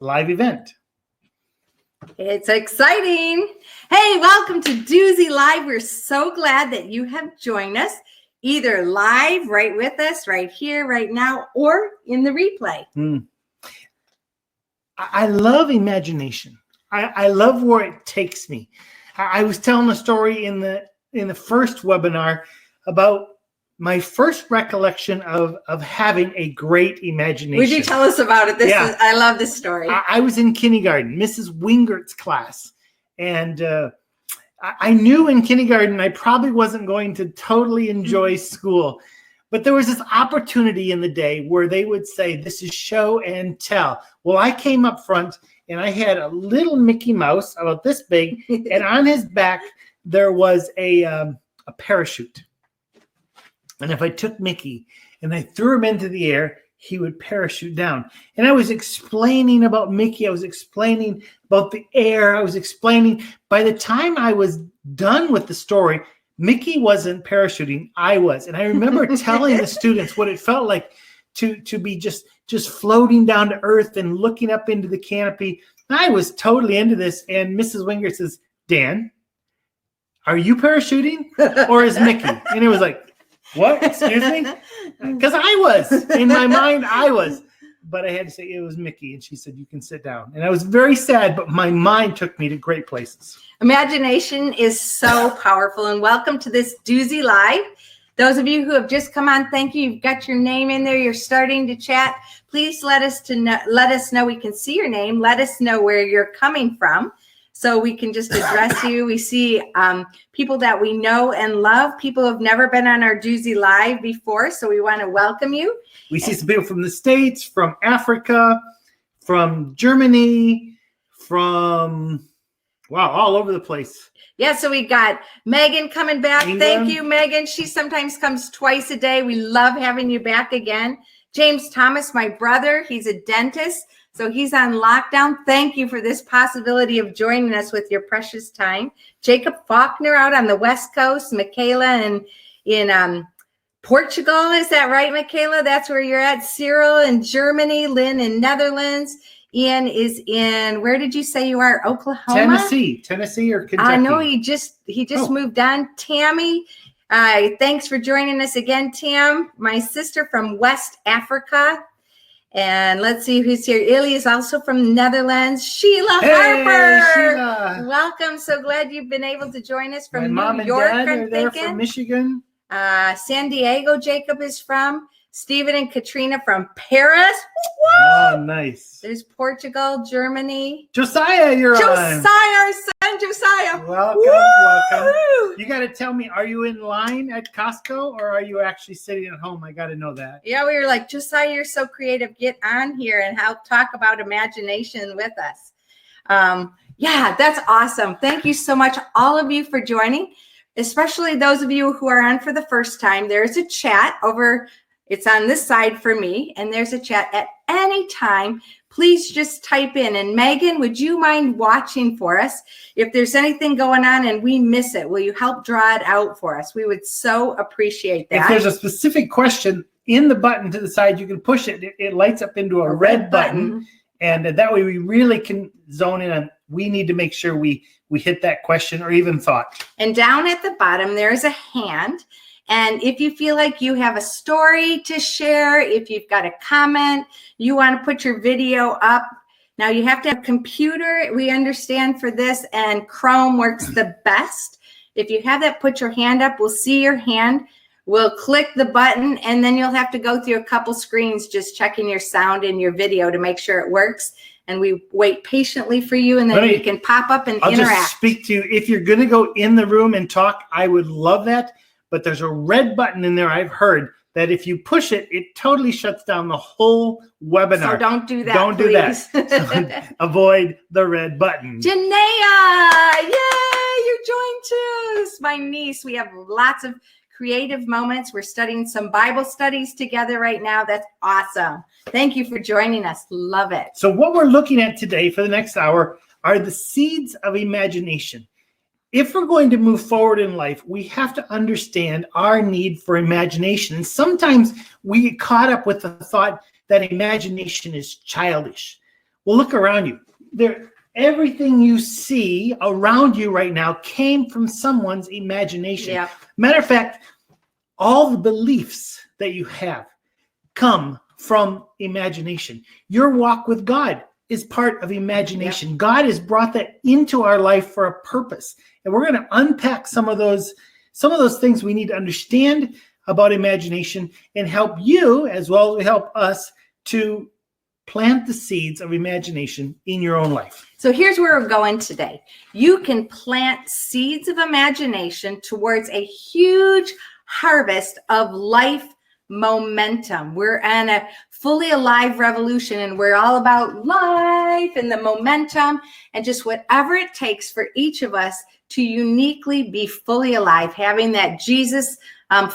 live event. It's exciting. Hey, welcome to Duzie Live. We're so glad that you have joined us, either live right with us, right here, right now, or in the replay. I love imagination. I love where it takes me. I was telling a story in the first webinar about my first recollection of having a great imagination. Would you tell us about it? I love this story. I was in kindergarten, Mrs. Wingert's class, and I knew in kindergarten I probably wasn't going to totally enjoy school, but there was this opportunity in the day where they would say, this is show and tell. Well, I came up front and I had a little Mickey Mouse about this big, and on his back there was a parachute. And if I took Mickey and I threw him into the air, he would parachute down. And I was explaining about Mickey. I was explaining about the air. I was explaining. By the time I was done with the story, Mickey wasn't parachuting. I was. And I remember telling the students what it felt like to be just floating down to earth and looking up into the canopy. I was totally into this. And Mrs. Wingert says, Dan, are you parachuting or is Mickey? And it was like, what? Excuse me? Because I was. In my mind, I was. But I had to say it was Mickey. And she said, you can sit down. And I was very sad, but my mind took me to great places. Imagination is so powerful. And welcome to this Duzie Live. Those of you who have just come on, thank you. You've got your name in there. You're starting to chat. Please let us know. We can see your name. Let us know where you're coming from, so we can just address you. We see people that we know and love, people who have never been on our Duzie Live before, so we want to welcome you. We see some people from the States, from Africa, from Germany, from, wow, all over the place. Yeah, so we got Megan coming back. England. Thank you, Megan. She sometimes comes twice a day. We love having you back again. James Thomas, my brother, he's a dentist. So he's on lockdown. Thank you for this possibility of joining us with your precious time. Jacob Faulkner out on the West Coast. Michaela in Portugal. Is that right, Michaela? That's where you're at. Cyril in Germany. Lynn in Netherlands. Ian is in, where did you say you are? Oklahoma? Tennessee or Kentucky? No, he just moved on. Tammy, thanks for joining us again, Tam. My sister from West Africa. And let's see who's here. Illy is also from the Netherlands. Sheila Harper. Sheila. Welcome. So glad you've been able to join us from My mom New and York. Dad I'm are there thinking. from Michigan. San Diego, Jacob is from. Stephen and Katrina from Paris. Woo! Oh, nice. There's Portugal, Germany. Josiah, you're on. Our son, Josiah. Welcome, welcome. You got to tell me, are you in line at Costco or are you actually sitting at home? I got to know that. Yeah, we were like, Josiah, you're so creative. Get on here and talk about imagination with us. Yeah, that's awesome. Thank you so much, all of you, for joining, especially those of you who are on for the first time. There's a chat over. It's on this side for me, and there's a chat at any time. Please just type in. And Megan, would you mind watching for us? If there's anything going on and we miss it, will you help draw it out for us? We would so appreciate that. If there's a specific question in the button to the side, you can push it. It lights up into a red button. And that way we really can zone in on, we need to make sure we hit that question or even thought. And down at the bottom, there's a hand. And if you feel like you have a story to share, if you've got a comment, you want to put your video up. Now you have to have a computer, we understand, for this, and Chrome works the best. If you have that, put your hand up. We'll see your hand. We'll click the button, and then you'll have to go through a couple screens just checking your sound and your video to make sure it works. And we wait patiently for you, and then you can pop up and interact. I'll just speak to you. If you're going to go in the room and talk, I would love that. But there's a red button in there, I've heard, that if you push it, it totally shuts down the whole webinar. So don't do that, Don't please. do that. So avoid the red button. Janaea, yay, you joined too. This is my niece. We have lots of creative moments. We're studying some Bible studies together right now. That's awesome. Thank you for joining us. Love it. So what we're looking at today for the next hour are the seeds of imagination. If we're going to move forward in life, we have to understand our need for imagination. And sometimes we get caught up with the thought that imagination is childish. Well, look around you. Everything you see around you right now came from someone's imagination. Yeah. Matter of fact, all the beliefs that you have come from imagination. Your walk with God is part of imagination. God has brought that into our life for a purpose. And we're going to unpack some of those things we need to understand about imagination and help you as well as help us to plant the seeds of imagination in your own life. So here's where we're going today. You can plant seeds of imagination towards a huge harvest of life momentum. We're in a fully alive revolution, and we're all about life and the momentum and just whatever it takes for each of us to uniquely be fully alive, having that Jesus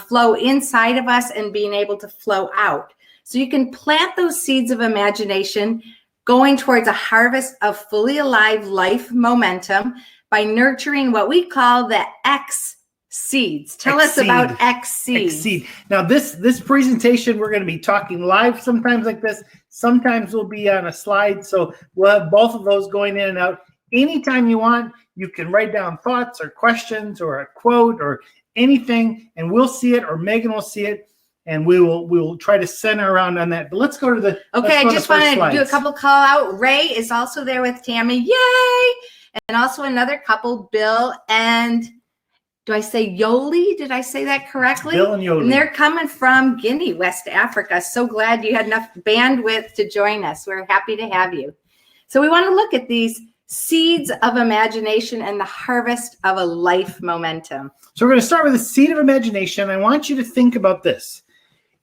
flow inside of us and being able to flow out. So you can plant those seeds of imagination going towards a harvest of fully alive life momentum by nurturing what we call the X seeds. Tell us about X seeds. Seed. Now, this presentation, we're going to be talking live sometimes like this. Sometimes we'll be on a slide. So we'll have both of those going in and out. Anytime you want, you can write down thoughts or questions or a quote or anything, and we'll see it, or Megan will see it, and we will try to center around on that. But let's go to the Okay, I just want to do a couple call out. Ray is also there with Tammy. Yay! And also another couple, Bill and do I say Yoli? Did I say that correctly? Bill and Yoli. And they're coming from Guinea, West Africa. So glad you had enough bandwidth to join us. We're happy to have you. So we want to look at these seeds of imagination and the harvest of a life momentum. So we're going to start with the seed of imagination. I want you to think about this.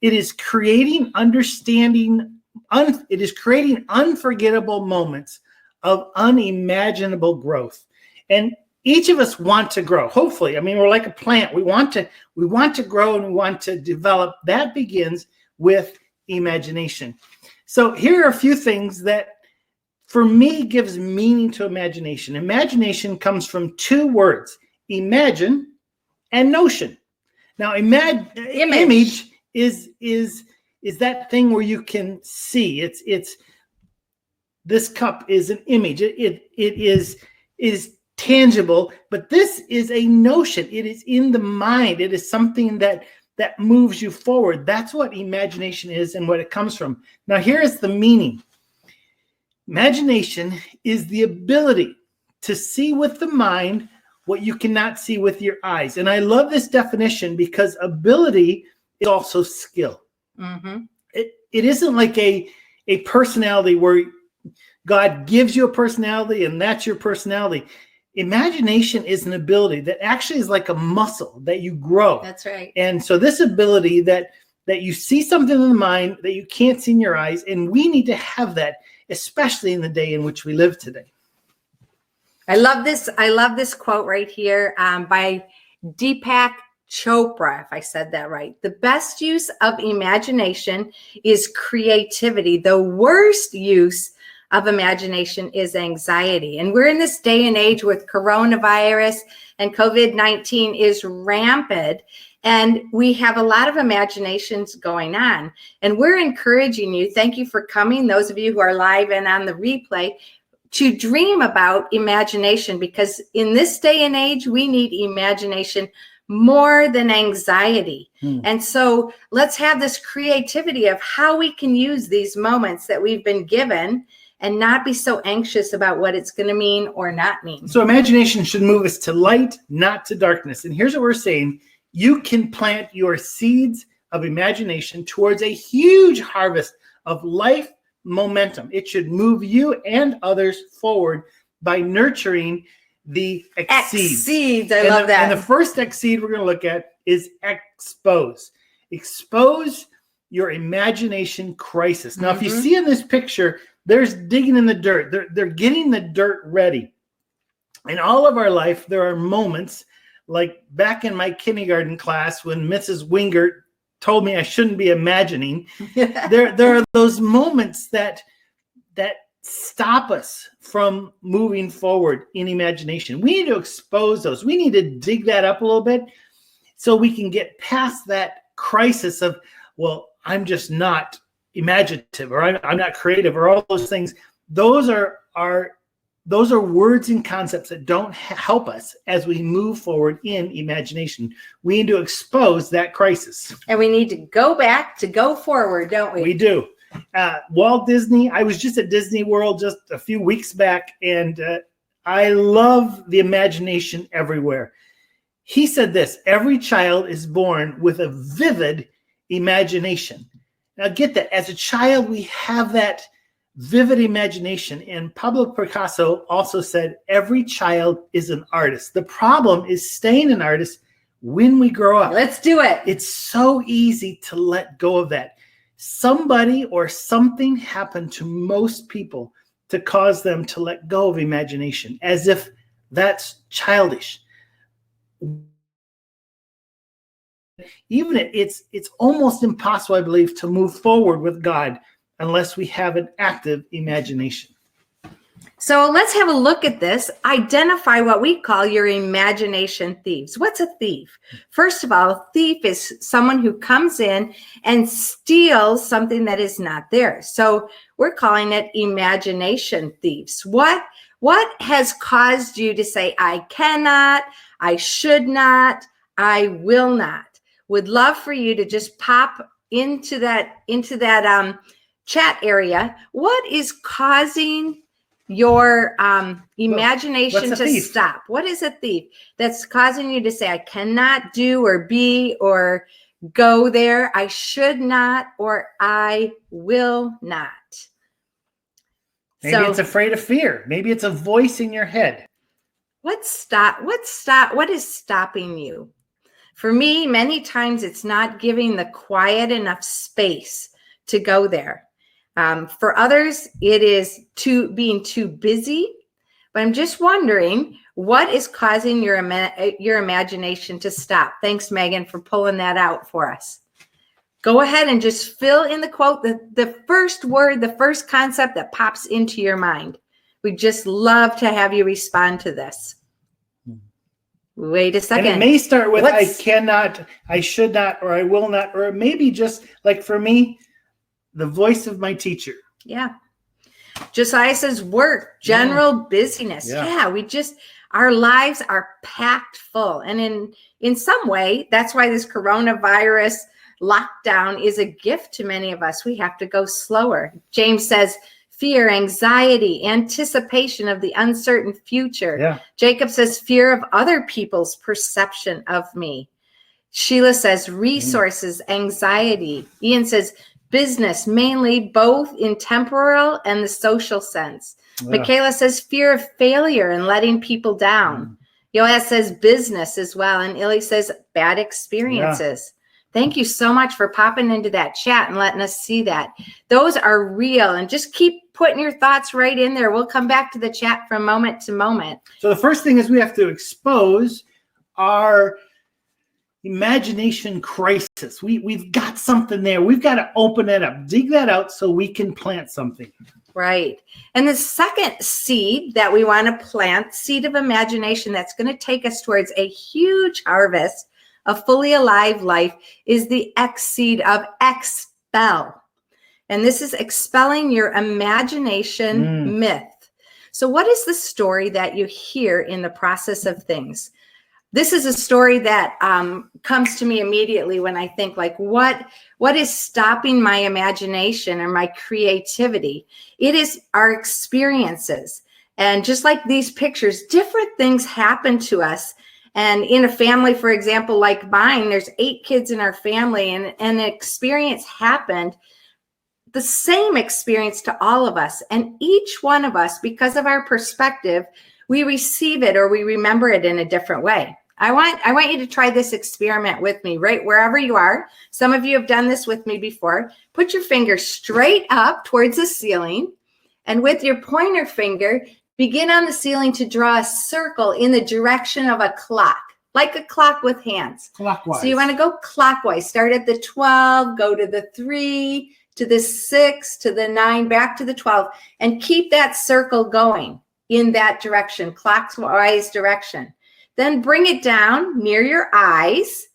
It is creating creating unforgettable moments of unimaginable growth. And each of us want to grow. Hopefully, I mean, we're like a plant. We want to grow and we want to develop. That begins with imagination. So here are a few things that, for me, gives meaning to imagination. Imagination comes from two words: imagine and notion. Now, image is that thing where you can see. It's this cup is an image. It is tangible, but this is a notion. It is in the mind. It is something that moves you forward. That's what imagination is and what it comes from. Now, here is the meaning. Imagination is the ability to see with the mind what you cannot see with your eyes. And I love this definition because ability is also skill. Mm-hmm. It isn't like a personality where God gives you a personality and that's your personality. Imagination is an ability that actually is like a muscle that you grow. That's right. And so this ability that you see something in the mind that you can't see in your eyes, and we need to have that, especially in the day in which we live today. I love this quote right here by Deepak Chopra, if I said that right. The best use of imagination is creativity. The worst use of imagination is anxiety. And we're in this day and age with coronavirus and COVID-19 is rampant. And we have a lot of imaginations going on. And we're encouraging you, thank you for coming, those of you who are live and on the replay, to dream about imagination, because in this day and age, we need imagination more than anxiety. And so let's have this creativity of how we can use these moments that we've been given and not be so anxious about what it's going to mean or not mean. So imagination should move us to light, not to darkness. And here's what we're saying. You can plant your seeds of imagination towards a huge harvest of life momentum. It should move you and others forward by nurturing the X seeds. I love that. And the first X seed we're going to look at is expose. Expose your imagination crisis. Now, if you see in this picture, there's digging in the dirt. They're getting the dirt ready. In all of our life, there are moments, like back in my kindergarten class when Mrs. Wingert told me I shouldn't be imagining. there are those moments that stop us from moving forward in imagination. We need to expose those. We need to dig that up a little bit so we can get past that crisis of, well, I'm just not imaginative, or I'm not creative, or all those things. those are words and concepts that don't help us as we move forward in imagination. We need to expose that crisis. And we need to go back to go forward, don't we? We do. Walt Disney, I was just at Disney World just a few weeks back, and I love the imagination everywhere. He said this: every child is born with a vivid imagination. Now get that. As a child, we have that vivid imagination. And Pablo Picasso also said every child is an artist. The problem is staying an artist when we grow up. Let's do it. It's so easy to let go of that. Somebody or something happened to most people to cause them to let go of imagination, as if that's childish. Even it's almost impossible, I believe, to move forward with God unless we have an active imagination. So let's have a look at this. Identify what we call your imagination thieves. What's a thief? First of all, a thief is someone who comes in and steals something that is not theirs. So we're calling it imagination thieves. What has caused you to say, I cannot, I should not, I will not? Would love for you to just pop into that chat area. What is causing your imagination to stop? What is a thief that's causing you to say, I cannot do or be or go there, I should not, or I will not? Maybe it's afraid of fear. Maybe it's a voice in your head. What is stopping you? For me, many times it's not giving the quiet enough space to go there. For others, it is being too busy. But I'm just wondering, what is causing your imagination to stop? Thanks, Megan, for pulling that out for us. Go ahead and just fill in the quote, the first word, the first concept that pops into your mind. We'd just love to have you respond to this. Wait a second. And it may start with I cannot, I should not, or I will not, or maybe just like for me, the voice of my teacher. Yeah. Josiah says work, general busyness. Yeah, our lives are packed full. And in some way, that's why this coronavirus lockdown is a gift to many of us. We have to go slower. James says fear, anxiety, anticipation of the uncertain future. Yeah. Jacob says fear of other people's perception of me. Sheila says resources, anxiety. Ian says business, mainly both in temporal and the social sense. Yeah. Michaela says fear of failure and letting people down. Yoaz says business as well. And Illy says bad experiences. Yeah. Thank you so much for popping into that chat and letting us see that. Those are real. And just keep putting your thoughts right in there. We'll come back to the chat from moment to moment. So the first thing is we have to expose our imagination crisis. We've got something there. We've got to open it up, dig that out so we can plant something. Right. And the second seed that we want to plant, seed of imagination that's going to take us towards a huge harvest, a fully alive life, is the X seed of expel. And this is expelling your imagination myth. So what is the story that you hear in the process of things? This is a story that comes to me immediately when I think like, what is stopping my imagination or my creativity? It is our experiences. And just like these pictures, different things happen to us. And in a family, for example, like mine, there's 8 kids in our family, and an experience happened, the same experience to all of us. And each one of us, because of our perspective, we receive it or we remember it in a different way. I want you to try this experiment with me right wherever you are. Some of you have done this with me before. Put your finger straight up towards the ceiling, and with your pointer finger, begin on the ceiling to draw a circle in the direction of a clock, like a clock with hands. Clockwise. So you want to go clockwise. Start at the 12, go to the 3, to the 6, to the 9, back to the 12, and keep that circle going in that direction, clockwise direction. Then bring it down near your eyes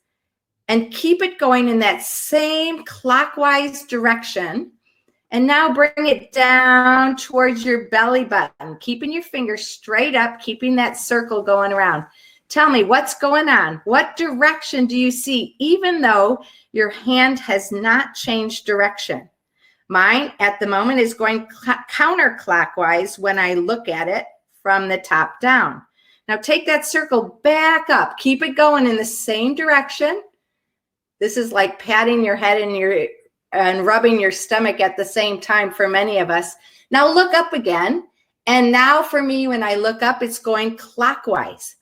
and keep it going in that same clockwise direction. And now bring it down towards your belly button, keeping your fingers straight up, keeping that circle going around. Tell me what's going on. What direction do you see, even though your hand has not changed direction? Mine at the moment is going counterclockwise when I look at it from the top down. Now take that circle back up. Keep it going in the same direction. This is like patting your head and rubbing your stomach at the same time for many of us. Now look up again. And now for me, when I look up, it's going clockwise.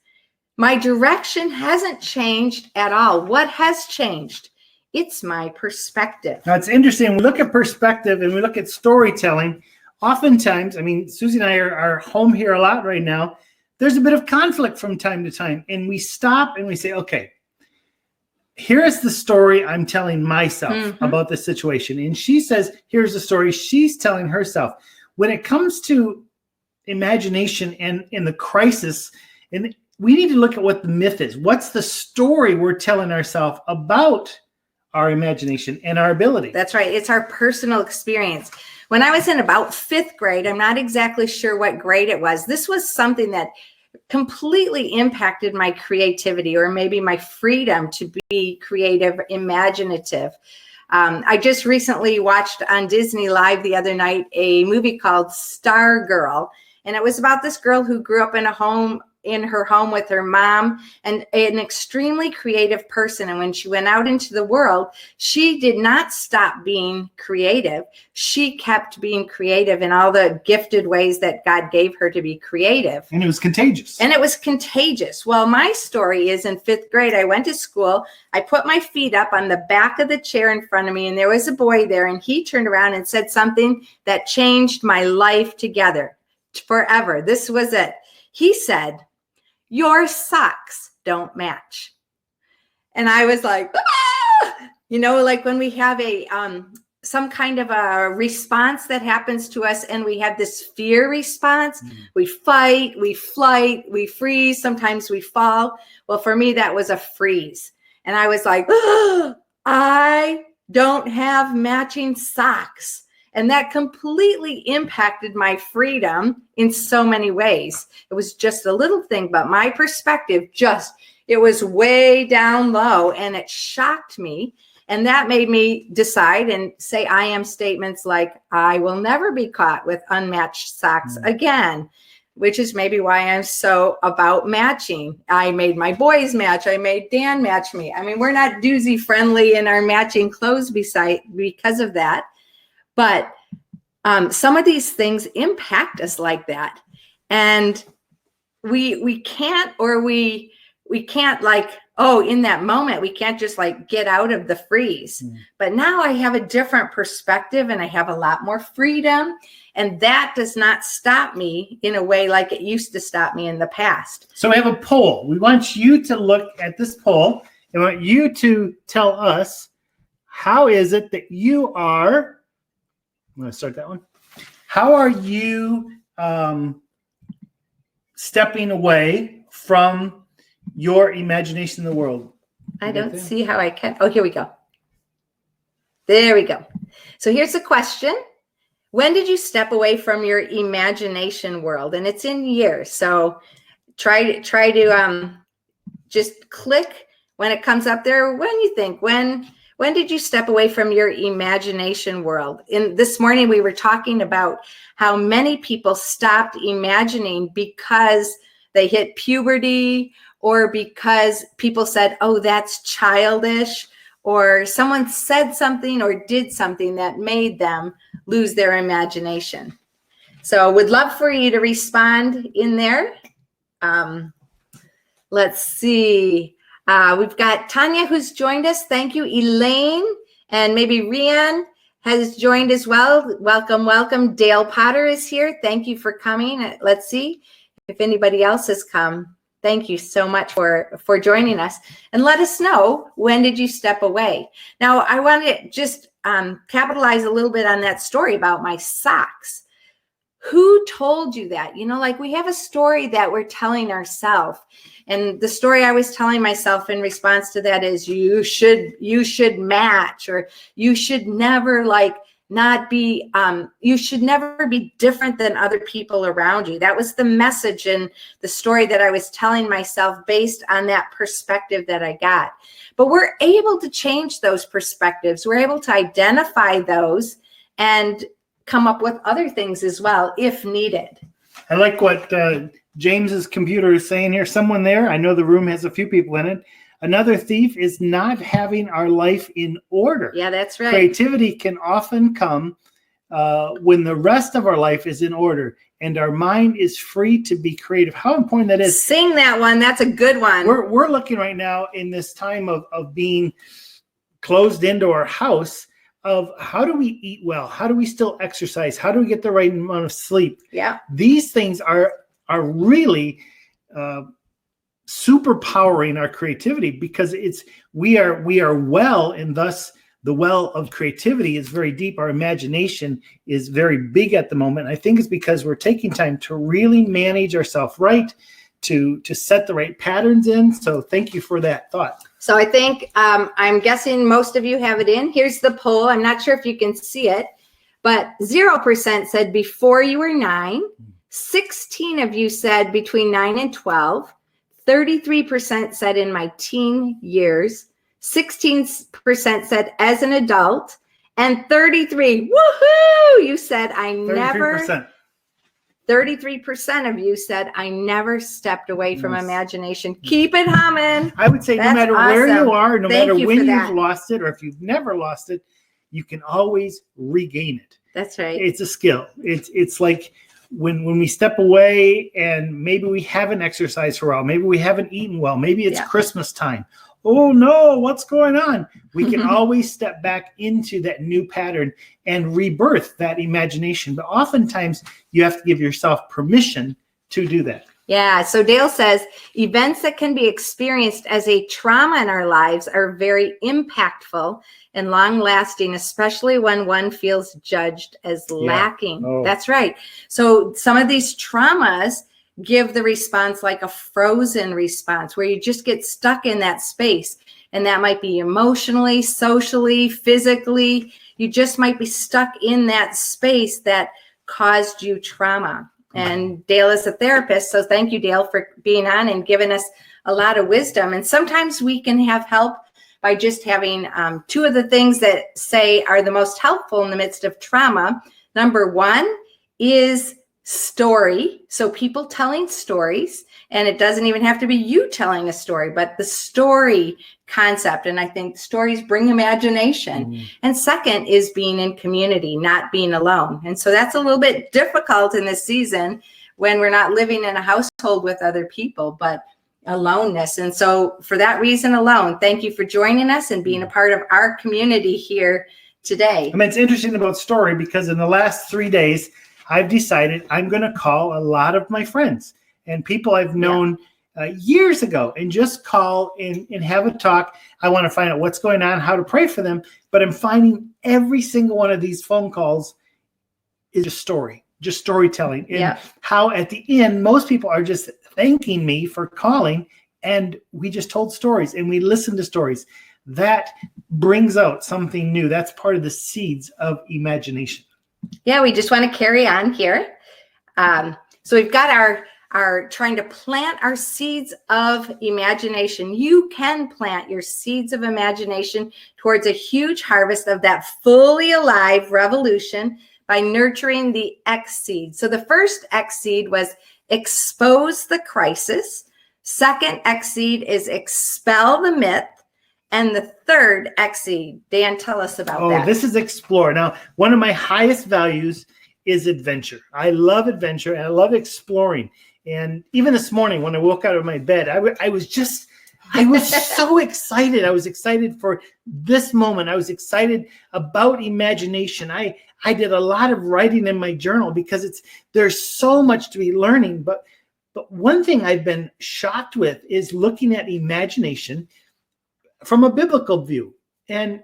My direction hasn't changed at all. What has changed? It's my perspective. Now, it's interesting. We look at perspective and we look at storytelling. Oftentimes, I mean, Suzie and I are home here a lot right now. There's a bit of conflict from time to time. And we stop and we say, okay, here's the story I'm telling myself about the situation. And she says, here's the story she's telling herself. When it comes to imagination and in the crisis, and we need to look at what the myth is. What's the story we're telling ourselves about our imagination and our ability? That's right. It's our personal experience. When I was in about 5th grade, I'm not exactly sure what grade it was. This was something that completely impacted my creativity, or maybe my freedom to be creative, imaginative. I just recently watched on Disney Live the other night a movie called Stargirl, and it was about this girl who grew up in her home with her mom, and an extremely creative person. And when she went out into the world, she did not stop being creative. She kept being creative in all the gifted ways that God gave her to be creative. And it was contagious. And it was contagious. Well, my story is in 5th grade, I went to school. I put my feet up on the back of the chair in front of me, and there was a boy there, and he turned around and said something that changed my life together forever. This was it. He said, "Your socks don't match." And I was like, ah! You know, like when we have some kind of a response that happens to us, and we have this fear response. We fight, we flight, we freeze. Sometimes we fall. Well, for me, that was a freeze. And I was like, I don't have matching socks. And that completely impacted my freedom in so many ways. It was just a little thing, but my perspective it was way down low, and it shocked me. And that made me decide and say I am statements like, I will never be caught with unmatched socks again, which is maybe why I'm so about matching. I made my boys match. I made Dan match me. I mean, we're not Duzie friendly in our matching clothes because of that. But some of these things impact us like that. And we can't like, in that moment, we can't just like get out of the freeze. But now I have a different perspective, and I have a lot more freedom. And that does not stop me in a way like it used to stop me in the past. So we have a poll. We want you to look at this poll. I want you to tell us, how is it that you are... I'm going to start that one. How are you stepping away from your imagination in the world? I don't see how I can. Oh, here we go. There we go. So here's the question. When did you step away from your imagination world? And it's in years. So try to just click when it comes up there. When you think, when did you step away from your imagination world? This morning, we were talking about how many people stopped imagining because they hit puberty, or because people said, oh, that's childish, or someone said something or did something that made them lose their imagination. So would love for you to respond in there. Let's see. We've got Tanya who's joined us. Thank you. Elaine, and maybe Rian has joined as well. Welcome, welcome. Dale Potter is here. Thank you for coming. Let's see if anybody else has come. Thank you so much for joining us. And let us know, when did you step away? Now, I want to just capitalize a little bit on that story about my socks. Who told you that? You know, like we have a story that we're telling ourselves. And the story I was telling myself in response to that is you should match, or you should never like not be, you should never be different than other people around you. That was the message in the story that I was telling myself based on that perspective that I got. But we're able to change those perspectives. We're able to identify those and come up with other things as well, if needed. I like what James's computer is saying here. Someone there, I know the room has a few people in it. Another thief is not having our life in order. Yeah, that's right. Creativity can often come when the rest of our life is in order and our mind is free to be creative. How important that is. Sing that one. That's a good one. We're looking right now in this time of being closed into our house of how do we eat well? How do we still exercise? How do we get the right amount of sleep? Yeah. These things are really superpowering our creativity because we are well, and thus the well of creativity is very deep. Our imagination is very big at the moment. I think it's because we're taking time to really manage ourselves right, to set the right patterns in. So thank you for that thought. So I think I'm guessing most of you have it in. Here's the poll. I'm not sure if you can see it, but 0% said before you were 9. 16 of you said between 9 and 12. 33% said in my teen years, 16% said as an adult, and 33, woohoo, you said I 33%. 33% of you said I never stepped away from imagination. Keep it humming. I would say That's no matter where you are, no Thank matter you when for you've that. lost it, or if you've never lost it, you can always regain it. That's right. It's a skill. It's like when we step away and maybe we haven't exercised for a while, maybe we haven't eaten well, maybe it's Christmas time. Oh no, what's going on? We can always step back into that new pattern and rebirth that imagination. But oftentimes you have to give yourself permission to do that. Yeah. So Dale says events that can be experienced as a trauma in our lives are very impactful and long lasting, especially when one feels judged as lacking. Oh. That's right. So some of these traumas give the response like a frozen response where you just get stuck in that space. And that might be emotionally, socially, physically. You just might be stuck in that space that caused you trauma. And Dale is a therapist, so thank you, Dale, for being on and giving us a lot of wisdom. And sometimes we can have help by just having two of the things that say are the most helpful in the midst of trauma. Number one is story. So people telling stories, and it doesn't even have to be you telling a story, but the story concept. And I think stories bring imagination. And second is being in community, not being alone. And so that's a little bit difficult in this season when we're not living in a household with other people, but aloneness. And so for that reason alone, thank you for joining us and being a part of our community here today. I mean, it's interesting about story because in the last 3 days, I've decided I'm going to call a lot of my friends and people I've known years ago and just call and have a talk. I want to find out what's going on, how to pray for them. But I'm finding every single one of these phone calls is a story, just storytelling. And how at the end, most people are just thanking me for calling. And we just told stories and we listened to stories. That brings out something new. That's part of the seeds of imagination. Yeah, we just want to carry on here. So we've got our trying to plant our seeds of imagination. You can plant your seeds of imagination towards a huge harvest of that fully alive revolution by nurturing the X seed. So the first X seed was expose the crisis. Second X seed is expel the myth. And the third X seed, Dan, tell us about that. This is explore. Now, one of my highest values is adventure. I love adventure and I love exploring. And even this morning when I woke out of my bed, I was so excited. I was excited for this moment. I was excited about imagination. I did a lot of writing in my journal because there's so much to be learning. But one thing I've been shocked with is looking at imagination from a biblical view and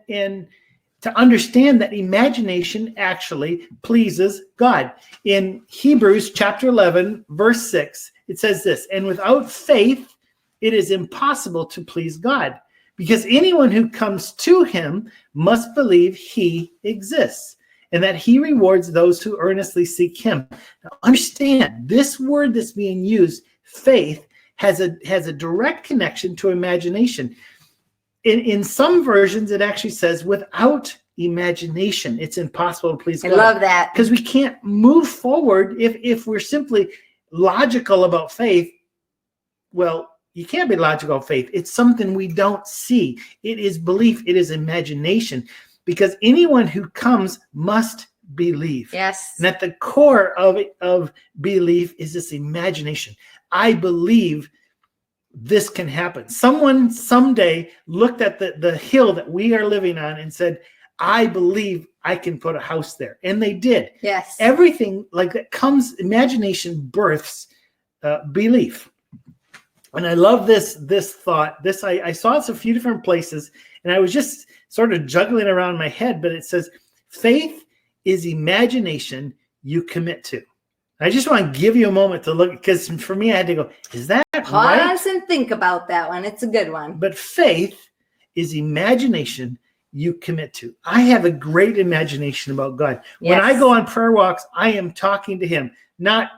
to understand that imagination actually pleases God. In Hebrews chapter 11, verse 6, it says this, and without faith, it is impossible to please God because anyone who comes to him must believe he exists and that he rewards those who earnestly seek him. Now, understand, this word that's being used, faith, has a direct connection to imagination. In some versions, it actually says, without imagination, it's impossible to please God. I love that. Because we can't move forward if we're simply logical about faith. Well, you can't be logical about faith. It's something we don't see. It is belief. It is imagination. Because anyone who comes must believe. Yes. And at the core of belief is this imagination. I believe this can happen. Someone someday looked at the hill that we are living on and said, I believe I can put a house there. And they did. Yes. Everything like that comes, imagination births belief. And I love this thought. I saw this a few different places, and I was just sort of juggling around my head, but it says, faith is imagination you commit to. I just want to give you a moment to look, because for me, I had to go, is that right? Pause and think about that one. It's a good one. But faith is imagination you commit to. I have a great imagination about God. When I go on prayer walks, I am talking to him, not,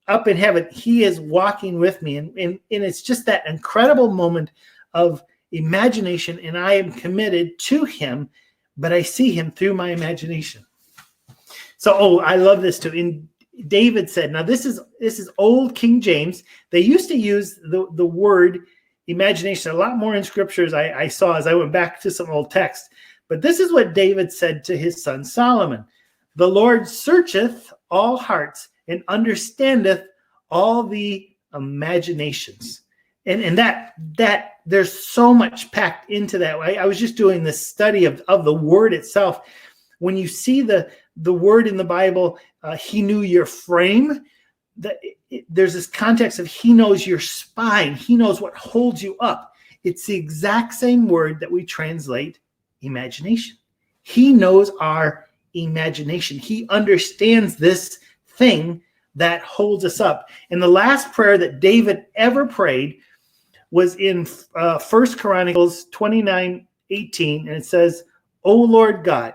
up in heaven. He is walking with me. And it's just that incredible moment of imagination, and I am committed to him, but I see him through my imagination. So, I love this too. David said, now this is old King James. They used to use the word imagination a lot more in scriptures I saw as I went back to some old text. But this is what David said to his son Solomon. The Lord searcheth all hearts and understandeth all the imaginations. And that there's so much packed into that. I was just doing this study of the word itself. When you see the word in the Bible, he knew your frame. There's this context of he knows your spine. He knows what holds you up. It's the exact same word that we translate imagination. He knows our imagination. He understands this thing that holds us up. And the last prayer that David ever prayed was in 1 Chronicles 29:18, and it says, O Lord God,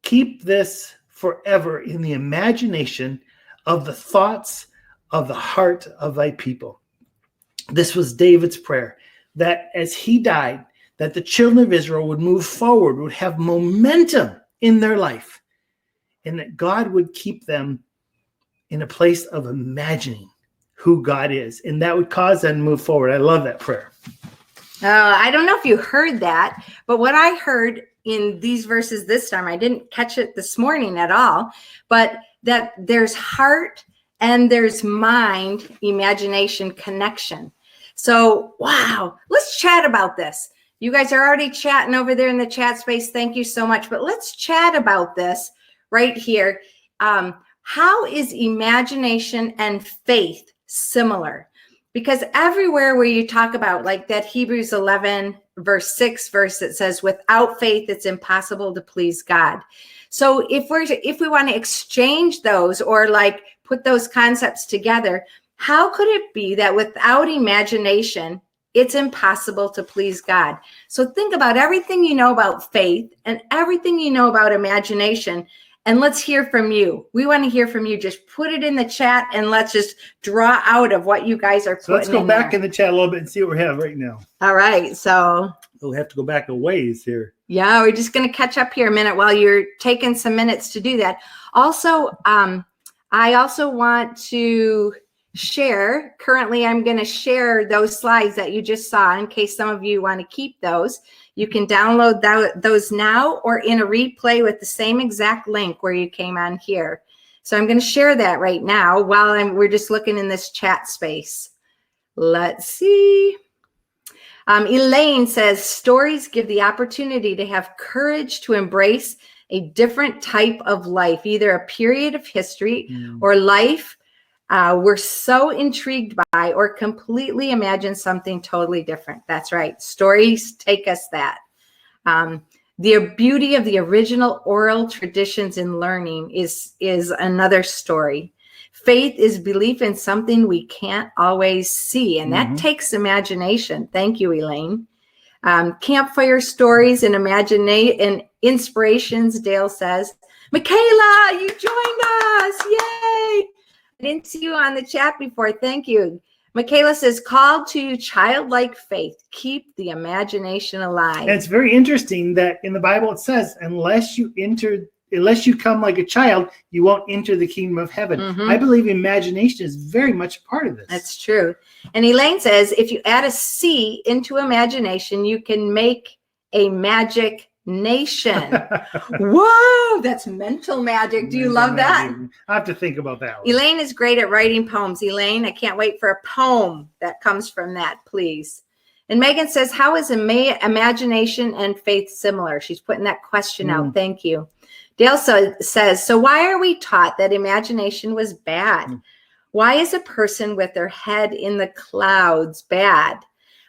keep this forever in the imagination of the thoughts of the heart of thy people. This was David's prayer, that as he died, that the children of Israel would move forward, would have momentum in their life, and that God would keep them in a place of imagining who God is, and that would cause them to move forward. I love that prayer. I don't know if you heard that, but what I heard in these verses this time, I didn't catch it this morning at all, but that there's heart and there's mind, imagination, connection. So, wow, let's chat about this. You guys are already chatting over there in the chat space. Thank you so much. But let's chat about this right here. How is imagination and faith similar? Because everywhere where you talk about like that Hebrews 11 verse 6 verse that says, without faith, it's impossible to please God. So if we want to exchange those or like put those concepts together, how could it be that without imagination, it's impossible to please God? So think about everything you know about faith and everything you know about imagination. And let's hear from you. We want to hear from you. Just put it in the chat and let's just draw out of what you guys are putting in. So let's go back in the chat a little bit and see what we have right now. All right. So we'll have to go back a ways here. Yeah, we're just going to catch up here a minute while you're taking some minutes to do that. Also, I also want to share. Currently, I'm going to share those slides that you just saw in case some of you want to keep those. You can download those now or in a replay with the same exact link where you came on here. So I'm going to share that right now while we're just looking in this chat space. Let's see. Elaine says, stories give the opportunity to have courage to embrace a different type of life, either a period of history or life we're so intrigued by, or completely imagine something totally different. That's right. Stories take us that. The beauty of the original oral traditions in learning is another story. Faith is belief in something we can't always see, and that takes imagination. Thank you, Elaine. Campfire stories and inspirations, Dale says. Michaela, you joined us. Yay. I didn't see you on the chat before. Thank you. Michaela says, called to childlike faith. Keep the imagination alive. And it's very interesting that in the Bible it says, unless you come like a child, you won't enter the kingdom of heaven. I believe imagination is very much a part of this. That's true. And Elaine says, if you add a C into imagination, you can make a magic nation. Whoa, that's mental magic. Do you love that? I have to think about that one. Elaine is great at writing poems. Elaine, I can't wait for a poem that comes from that, please. And Megan says, how is imagination and faith similar? She's putting that question out. Thank you. Dale says, so why are we taught that imagination was bad? Why is a person with their head in the clouds bad?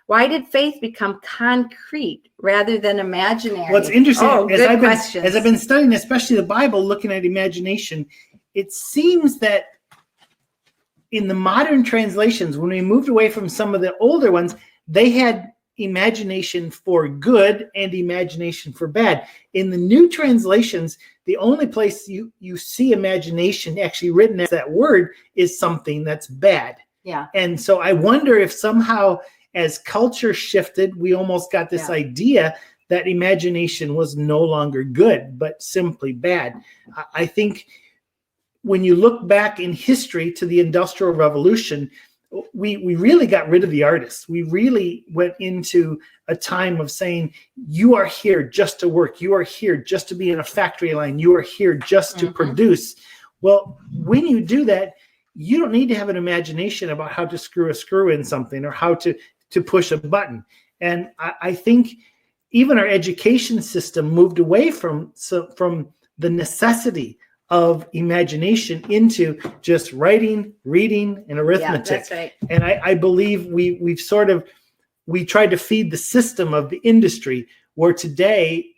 Why did faith become concrete rather than imaginary? What's interesting, as questions. I've been studying, especially the Bible, looking at imagination, it seems that in the modern translations, when we moved away from some of the older ones, they had imagination for good and imagination for bad. In the new translations, the only place you see imagination actually written as that word is something that's bad. Yeah. And so I wonder if somehow, as culture shifted, we almost got this idea that imagination was no longer good, but simply bad. I think when you look back in history to the Industrial Revolution, we really got rid of the artists. We really went into a time of saying, you are here just to work. You are here just to be in a factory line. You are here just to produce. Well, when you do that, you don't need to have an imagination about how to screw a screw in something or how to push a button. And I think even our education system moved away from the necessity of imagination into just writing, reading, and arithmetic. Yeah, that's right. And I believe we tried to feed the system of the industry, where today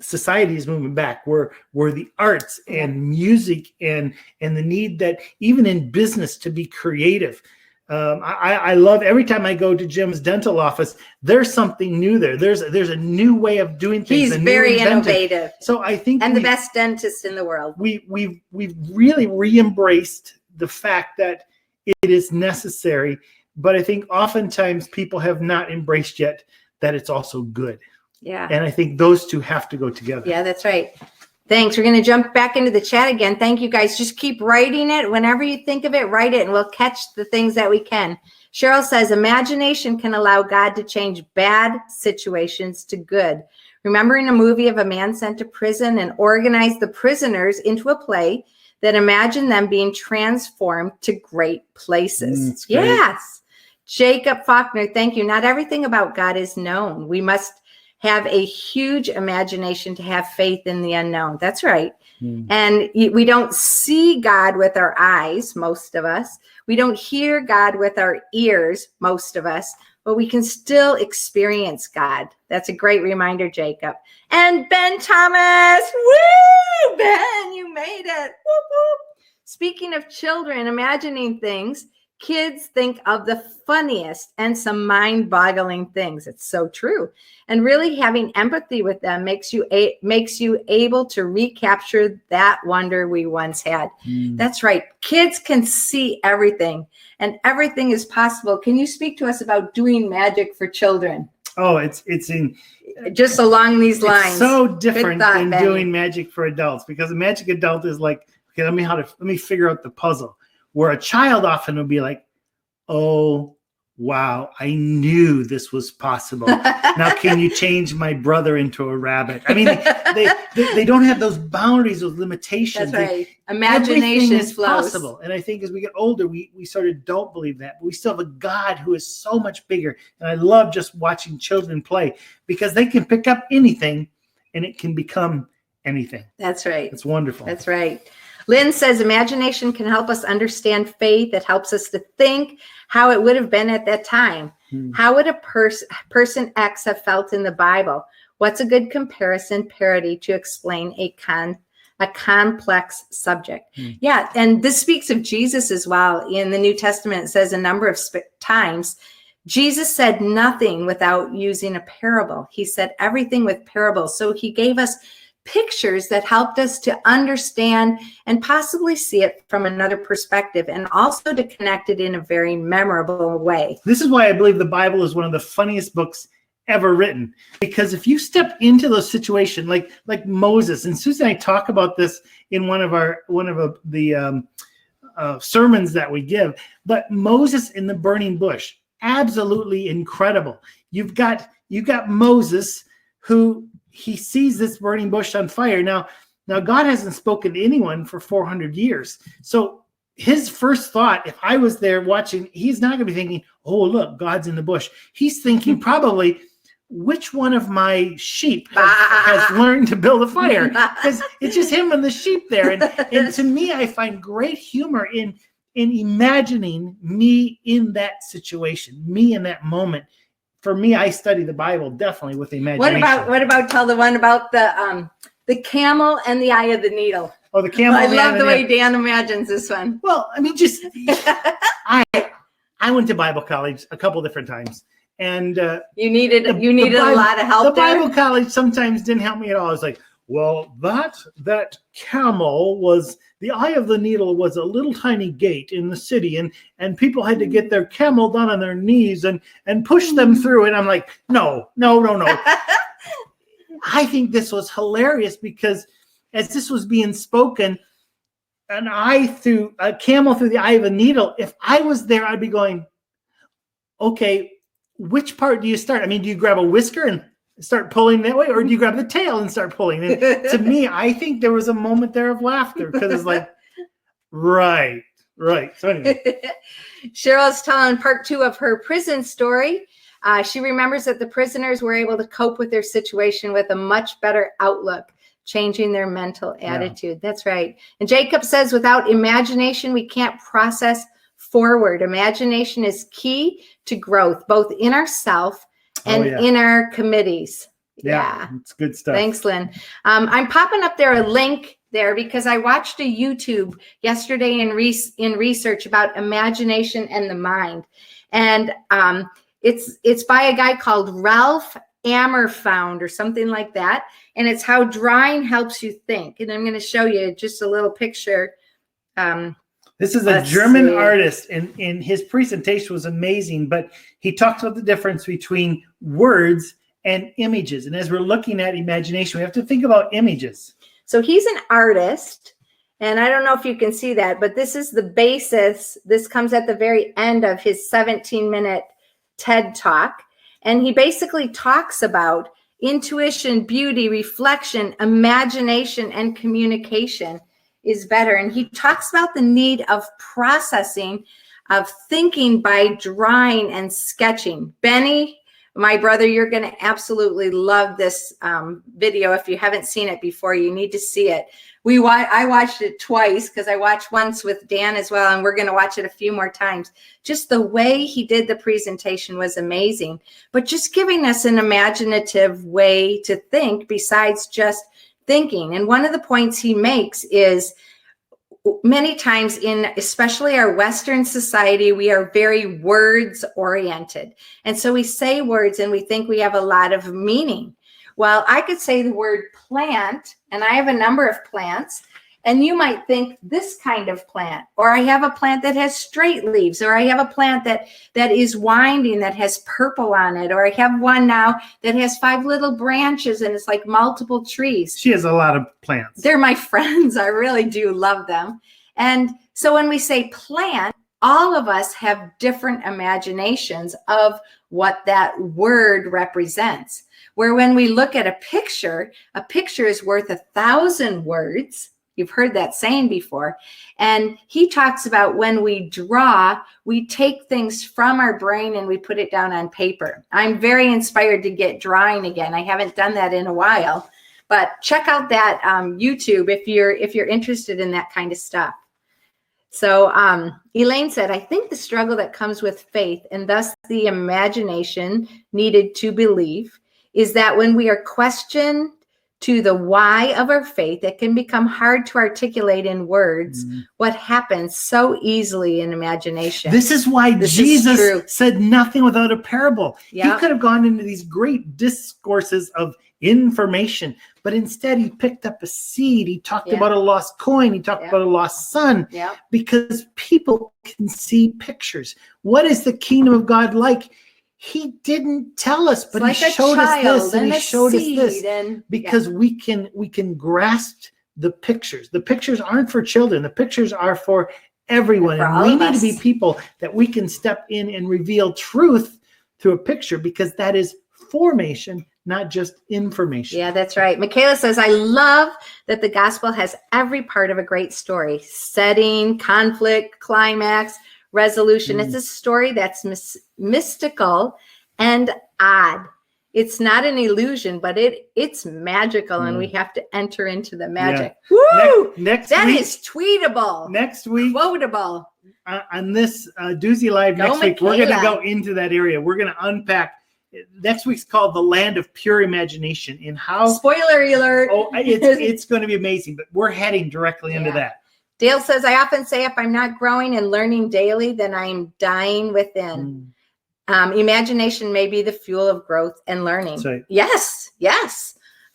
society is moving back, where the arts and music and the need that even in business to be creative. I love every time I go to Jim's dental office, there's something new there. There's a new way of doing things. He's very innovative. So I think the best dentist in the world. We've really re-embraced the fact that it is necessary, but I think oftentimes people have not embraced yet that it's also good. Yeah. And I think those two have to go together. Yeah, that's right. Thanks. We're going to jump back into the chat again. Thank you, guys. Just keep writing it. Whenever you think of it, write it, and we'll catch the things that we can. Cheryl says, imagination can allow God to change bad situations to good. Remembering a movie of a man sent to prison and organized the prisoners into a play that imagined them being transformed to great places. Yes. Jacob Faulkner, thank you. Not everything about God is known. We must have a huge imagination to have faith in the unknown. That's right. And we don't see God with our eyes, most of us. We don't hear God with our ears, most of us, but we can still experience God. That's a great reminder, Jacob. And Ben Thomas, woo! Ben, you made it. Whoop, whoop. Speaking of children imagining things, kids think of the funniest and some mind-boggling things. It's so true. And really having empathy with them makes you able to recapture that wonder we once had. That's right. Kids can see everything, and everything is possible. Can you speak to us about doing magic for children? Oh, it's just along these lines. It's so different than doing magic for adults, because a magic adult is like, okay, let me figure out the puzzle. Where a child often would be like, oh, wow, I knew this was possible. Now, can you change my brother into a rabbit? I mean, they don't have those boundaries, those limitations. That's right. Imagination is possible. And I think as we get older, we sort of don't believe that. But we still have a God who is so much bigger. And I love just watching children play, because they can pick up anything and it can become anything. That's right. It's wonderful. That's right. Lynn says imagination can help us understand faith. It helps us to think how it would have been at that time. How would a person X have felt in the Bible? What's a good comparison parody to explain a complex subject? Yeah, and this speaks of Jesus as well. In the New Testament, it says a number of times Jesus said nothing without using a parable. He said everything with parables. So he gave us pictures that helped us to understand and possibly see it from another perspective, and also to connect it in a very memorable way. This is why I believe the Bible is one of the funniest books ever written, because if you step into those situations, like Moses, and Susie and I talk about this in one of the sermons that we give, but Moses in the burning bush, absolutely incredible. You've got Moses, who he sees this burning bush on fire. Now God hasn't spoken to anyone for 400 years. So his first thought, if I was there watching, he's not going to be thinking, oh, look, God's in the bush. He's thinking probably, which one of my sheep has learned to build a fire? Because it's just him and the sheep there. And to me, I find great humor in imagining me in that situation, me in that moment. For me, I study the Bible definitely with imagination. What about tell the one about the camel and the eye of the needle? Oh, the camel. I love the way Dan imagines this one. Well, I mean, I went to Bible college a couple different times, and you needed a lot of help. The Bible college sometimes didn't help me at all. I was like, well, that camel was, the eye of the needle was a little tiny gate in the city, and people had to get their camel down on their knees and push them through. And I'm like, no. I think this was hilarious, because as this was being spoken, a camel through the eye of a needle, if I was there, I'd be going, okay, which part do you start? I mean, do you grab a whisker and start pulling that way, or do you grab the tail and start pulling? And to me, I think there was a moment there of laughter, because it's like, right. So anyway. Cheryl's telling part 2 of her prison story. She remembers that the prisoners were able to cope with their situation with a much better outlook, changing their mental attitude. Yeah. That's right. And Jacob says, without imagination, we can't process forward. Imagination is key to growth, both in ourselves and in our committees. Yeah, it's good stuff. Thanks, Lynn. I'm popping up there a link there because I watched a YouTube yesterday in research about imagination and the mind. And it's by a guy called Ralph Ammerfound or something like that. And it's how drawing helps you think. And I'm going to show you just a little picture. This is a German artist, and his presentation was amazing, but he talks about the difference between words and images. And as we're looking at imagination, we have to think about images. So he's an artist, and I don't know if you can see that, but this is the basis. This comes at the very end of his 17-minute TED Talk. And he basically talks about intuition, beauty, reflection, imagination, and communication is better. And he talks about the need of processing, of thinking by drawing and sketching. Benny, my brother, you're going to absolutely love this video. If you haven't seen it before, you need to see it. I watched it twice because I watched once with Dan as well, and we're going to watch it a few more times. Just the way he did the presentation was amazing, but just giving us an imaginative way to think besides just thinking. And one of the points he makes is many times in especially our Western society, we are very words oriented. And so we say words and we think we have a lot of meaning. Well, I could say the word plant, and I have a number of plants, and you might think this kind of plant, or I have a plant that has straight leaves, or I have a plant that is winding, that has purple on it, or I have one now that has 5 little branches and it's like multiple trees. She has a lot of plants. They're my friends. I really do love them. And so when we say plant, all of us have different imaginations of what that word represents. Where when we look at a picture is worth 1,000 words. You've heard that saying before. And he talks about when we draw, we take things from our brain and we put it down on paper. I'm very inspired to get drawing again. I haven't done that in a while, but check out that YouTube if you're interested in that kind of stuff. So Elaine said, I think the struggle that comes with faith and thus the imagination needed to believe is that when we are questioned to the why of our faith, it can become hard to articulate in words what happens so easily in imagination. This is why Jesus said nothing without a parable. He could have gone into these great discourses of information, but instead he picked up a seed. He talked about a lost coin. He talked about a lost son, because people can see pictures. What is the kingdom of God like? He didn't tell us, but he showed us this and he showed us this, because we can grasp the pictures. The pictures aren't for children. The pictures are for everyone. And we need to be people that we can step in and reveal truth through a picture, because that is formation, not just information. Yeah, that's right. Michaela says, I love that the gospel has every part of a great story: setting, conflict, climax, resolution. It's a story that's mystical and odd. It's not an illusion, but it's magical, and we have to enter into the magic. Woo! Next that week, is tweetable. Next week, quotable. On this Duzie Live next week, we're going to go into that area. We're going to unpack. Next week's called The Land of Pure Imagination, and how. Spoiler alert! Oh, it's going to be amazing, but we're heading directly into that. Dale says, I often say if I'm not growing and learning daily, then I'm dying within. Imagination may be the fuel of growth and learning. Right. Yes. I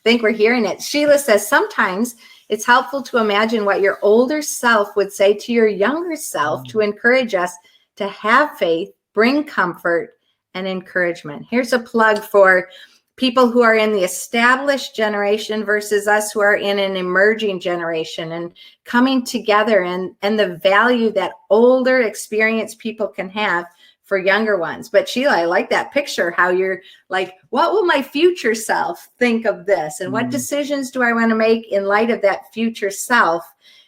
think we're hearing it. Sheila says, sometimes it's helpful to imagine what your older self would say to your younger self to encourage us to have faith, bring comfort, and encouragement. Here's a plug for people who are in the established generation versus us who are in an emerging generation, and coming together and the value that older experienced people can have for younger ones. But Sheila, I like that picture, how you're like, what will my future self think of this? And what decisions do I want to make in light of that future self?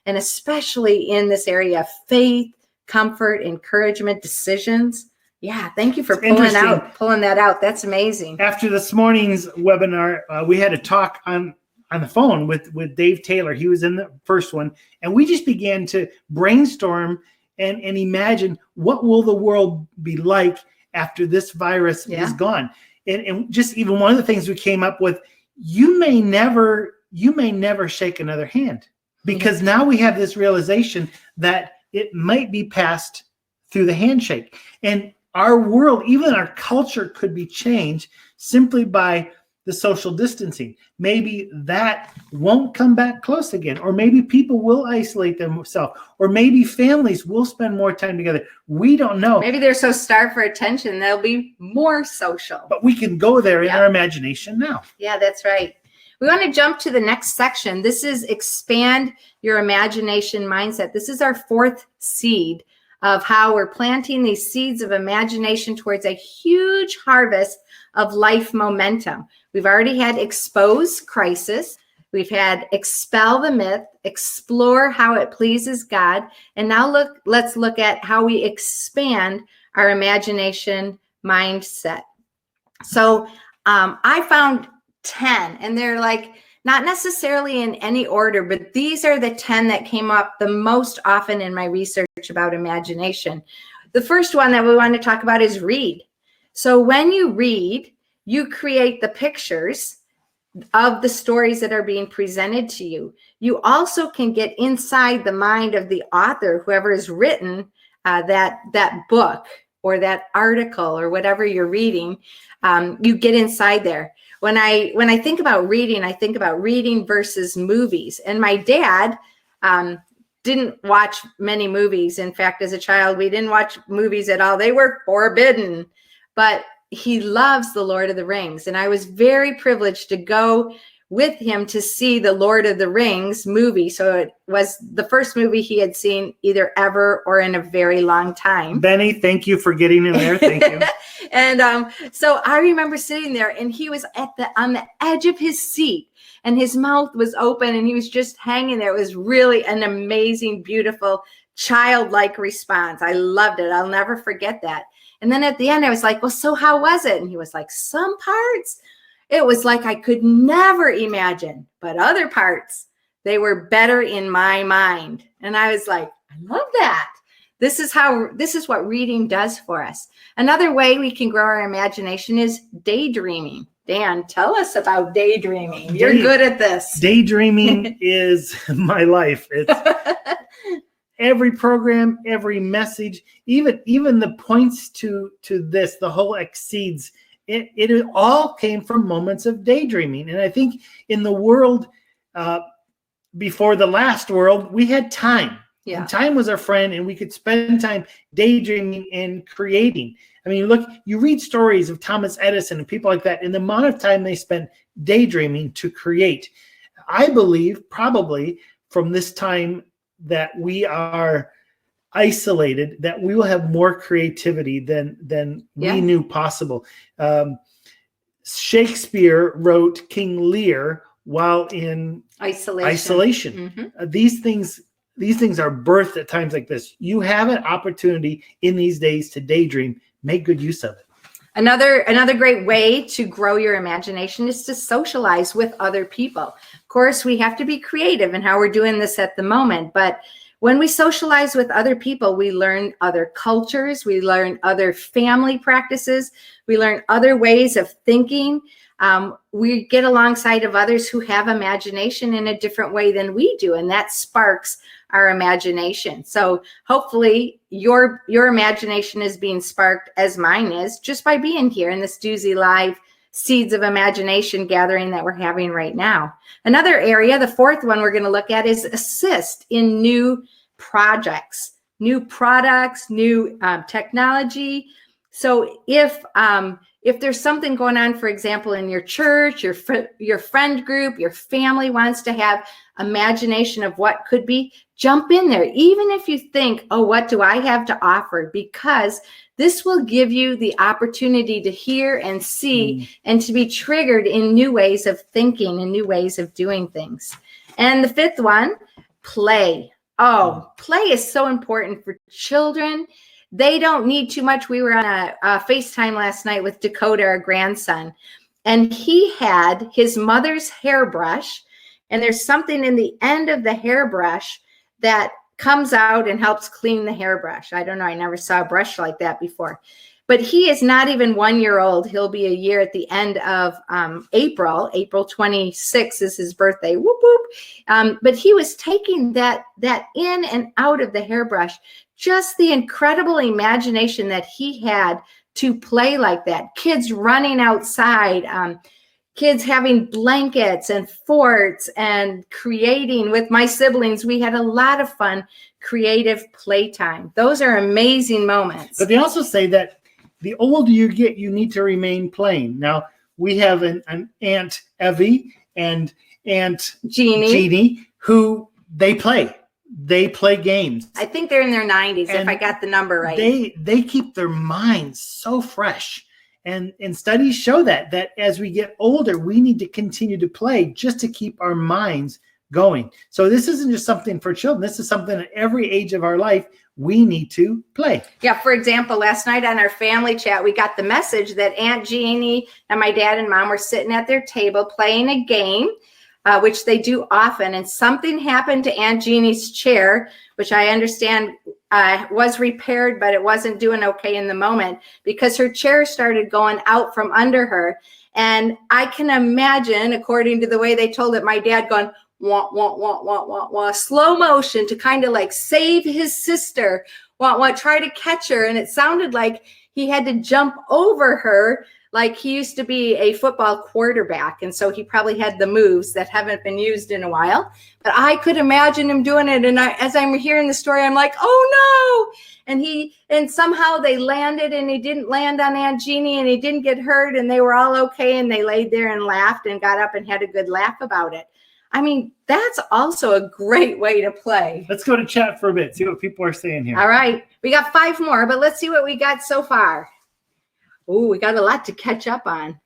And especially in this area of faith, comfort, encouragement, decisions. Yeah, thank you for pulling that out. That's amazing. After this morning's webinar, we had a talk on the phone with Dave Taylor. He was in the first one, and we just began to brainstorm and imagine what will the world be like after this virus is gone. And just even one of the things we came up with, you may never shake another hand, because now we have this realization that it might be passed through the handshake. And our world, even our culture, could be changed simply by the social distancing. Maybe that won't come back close again, or maybe people will isolate themselves, or maybe families will spend more time together. We don't know. Maybe they're so starved for attention, they'll be more social. But we can go there in our imagination now. Yeah, that's right. We want to jump to the next section. This is expand your imagination mindset. This is our fourth seed of how we're planting these seeds of imagination towards a huge harvest of life momentum. We've already had expose crisis. We've had expel the myth, explore how it pleases God. And now let's look at how we expand our imagination mindset. So I found 10, and they're like, not necessarily in any order, but these are the 10 that came up the most often in my research about imagination. The first one that we want to talk about is read. So when you read, you create the pictures of the stories that are being presented to you. You also can get inside the mind of the author, whoever has written that book or that article or whatever you're reading. You get inside there. When I think about reading, I think about reading versus movies. And my dad didn't watch many movies. In fact, as a child, we didn't watch movies at all. They were forbidden. But he loves The Lord of the Rings. And I was very privileged to go with him to see the Lord of the Rings movie. So it was the first movie he had seen either ever or in a very long time. Benny, thank you for getting in there. Thank you. And so I remember sitting there, and he was on the edge of his seat, and his mouth was open, and he was just hanging there. It was really an amazing, beautiful, childlike response. I loved it. I'll never forget that. And then at the end, I was like, well, so how was it? And he was like, some parts, it was like I could never imagine, but other parts, they were better in my mind. And I was like, I love that. This is what reading does for us. Another way we can grow our imagination is daydreaming. Dan, tell us about daydreaming. You're good at this. Daydreaming is my life. It's every program, every message, even the points to this, the whole exceeds. It all came from moments of daydreaming. And I think in the world before the last world, we had time. Yeah. And time was our friend, and we could spend time daydreaming and creating. I mean, look, you read stories of Thomas Edison and people like that, and the amount of time they spent daydreaming to create. I believe probably from this time that we are isolated, that we will have more creativity than we knew possible. Shakespeare wrote King Lear while in isolation. Mm-hmm. These things are birthed at times like this. You have an opportunity in these days to daydream. Make good use of it. Another great way to grow your imagination is to socialize with other people. Of course, we have to be creative in how we're doing this at the moment, but when we socialize with other people, we learn other cultures, we learn other family practices, we learn other ways of thinking. We get alongside of others who have imagination in a different way than we do, and that sparks our imagination. So hopefully your imagination is being sparked as mine is just by being here in this Duzie Live Seeds of Imagination gathering that we're having right now. Another area, the fourth one we're going to look at, is assist in new projects, new products, new technology. So if there's something going on, for example, in your church, your friend group, your family wants to have imagination of what could be, jump in there. Even if you think, oh, what do I have to offer? Because this will give you the opportunity to hear and see and to be triggered in new ways of thinking and new ways of doing things. And the fifth one, play. Oh, play is so important for children. They don't need too much. We were on a FaceTime last night with Dakota, our grandson, and he had his mother's hairbrush, and there's something in the end of the hairbrush that comes out and helps clean the hairbrush. I don't know. I never saw a brush like that before. But he is not even 1 year old. He'll be a year at the end of April. April 26th is his birthday. Whoop, whoop. But he was taking that in and out of the hairbrush. Just the incredible imagination that he had to play like that. Kids running outside, kids having blankets and forts and creating with my siblings. We had a lot of fun, creative playtime. Those are amazing moments. But they also say that the older you get, you need to remain playing. Now, we have an Aunt Evie and Aunt Jeannie who they play. They play games. I think they're in their 90s, if I got the number right. They keep their minds so fresh. And studies show that as we get older, we need to continue to play just to keep our minds going. So this isn't just something for children. This is something at every age of our life we need to play. Yeah, for example, last night on our family chat, we got the message that Aunt Jeannie and my dad and mom were sitting at their table playing a game, which they do often. And something happened to Aunt Jeannie's chair, which I understand was repaired, but it wasn't doing okay in the moment because her chair started going out from under her. And I can imagine, according to the way they told it, my dad going, wah, wah, wah, wah, wah, wah, slow motion to kind of like save his sister, wah, wah, try to catch her. And it sounded like he had to jump over her like he used to be a football quarterback. And so he probably had the moves that haven't been used in a while. But I could imagine him doing it. And as I'm hearing the story, I'm like, oh no. And somehow they landed and he didn't land on Aunt Jeannie and he didn't get hurt and they were all okay. And they laid there and laughed and got up and had a good laugh about it. I mean, that's also a great way to play. Let's go to chat for a bit, see what people are saying here. All right. We got 5 more, but let's see what we got so far. Oh, we got a lot to catch up on.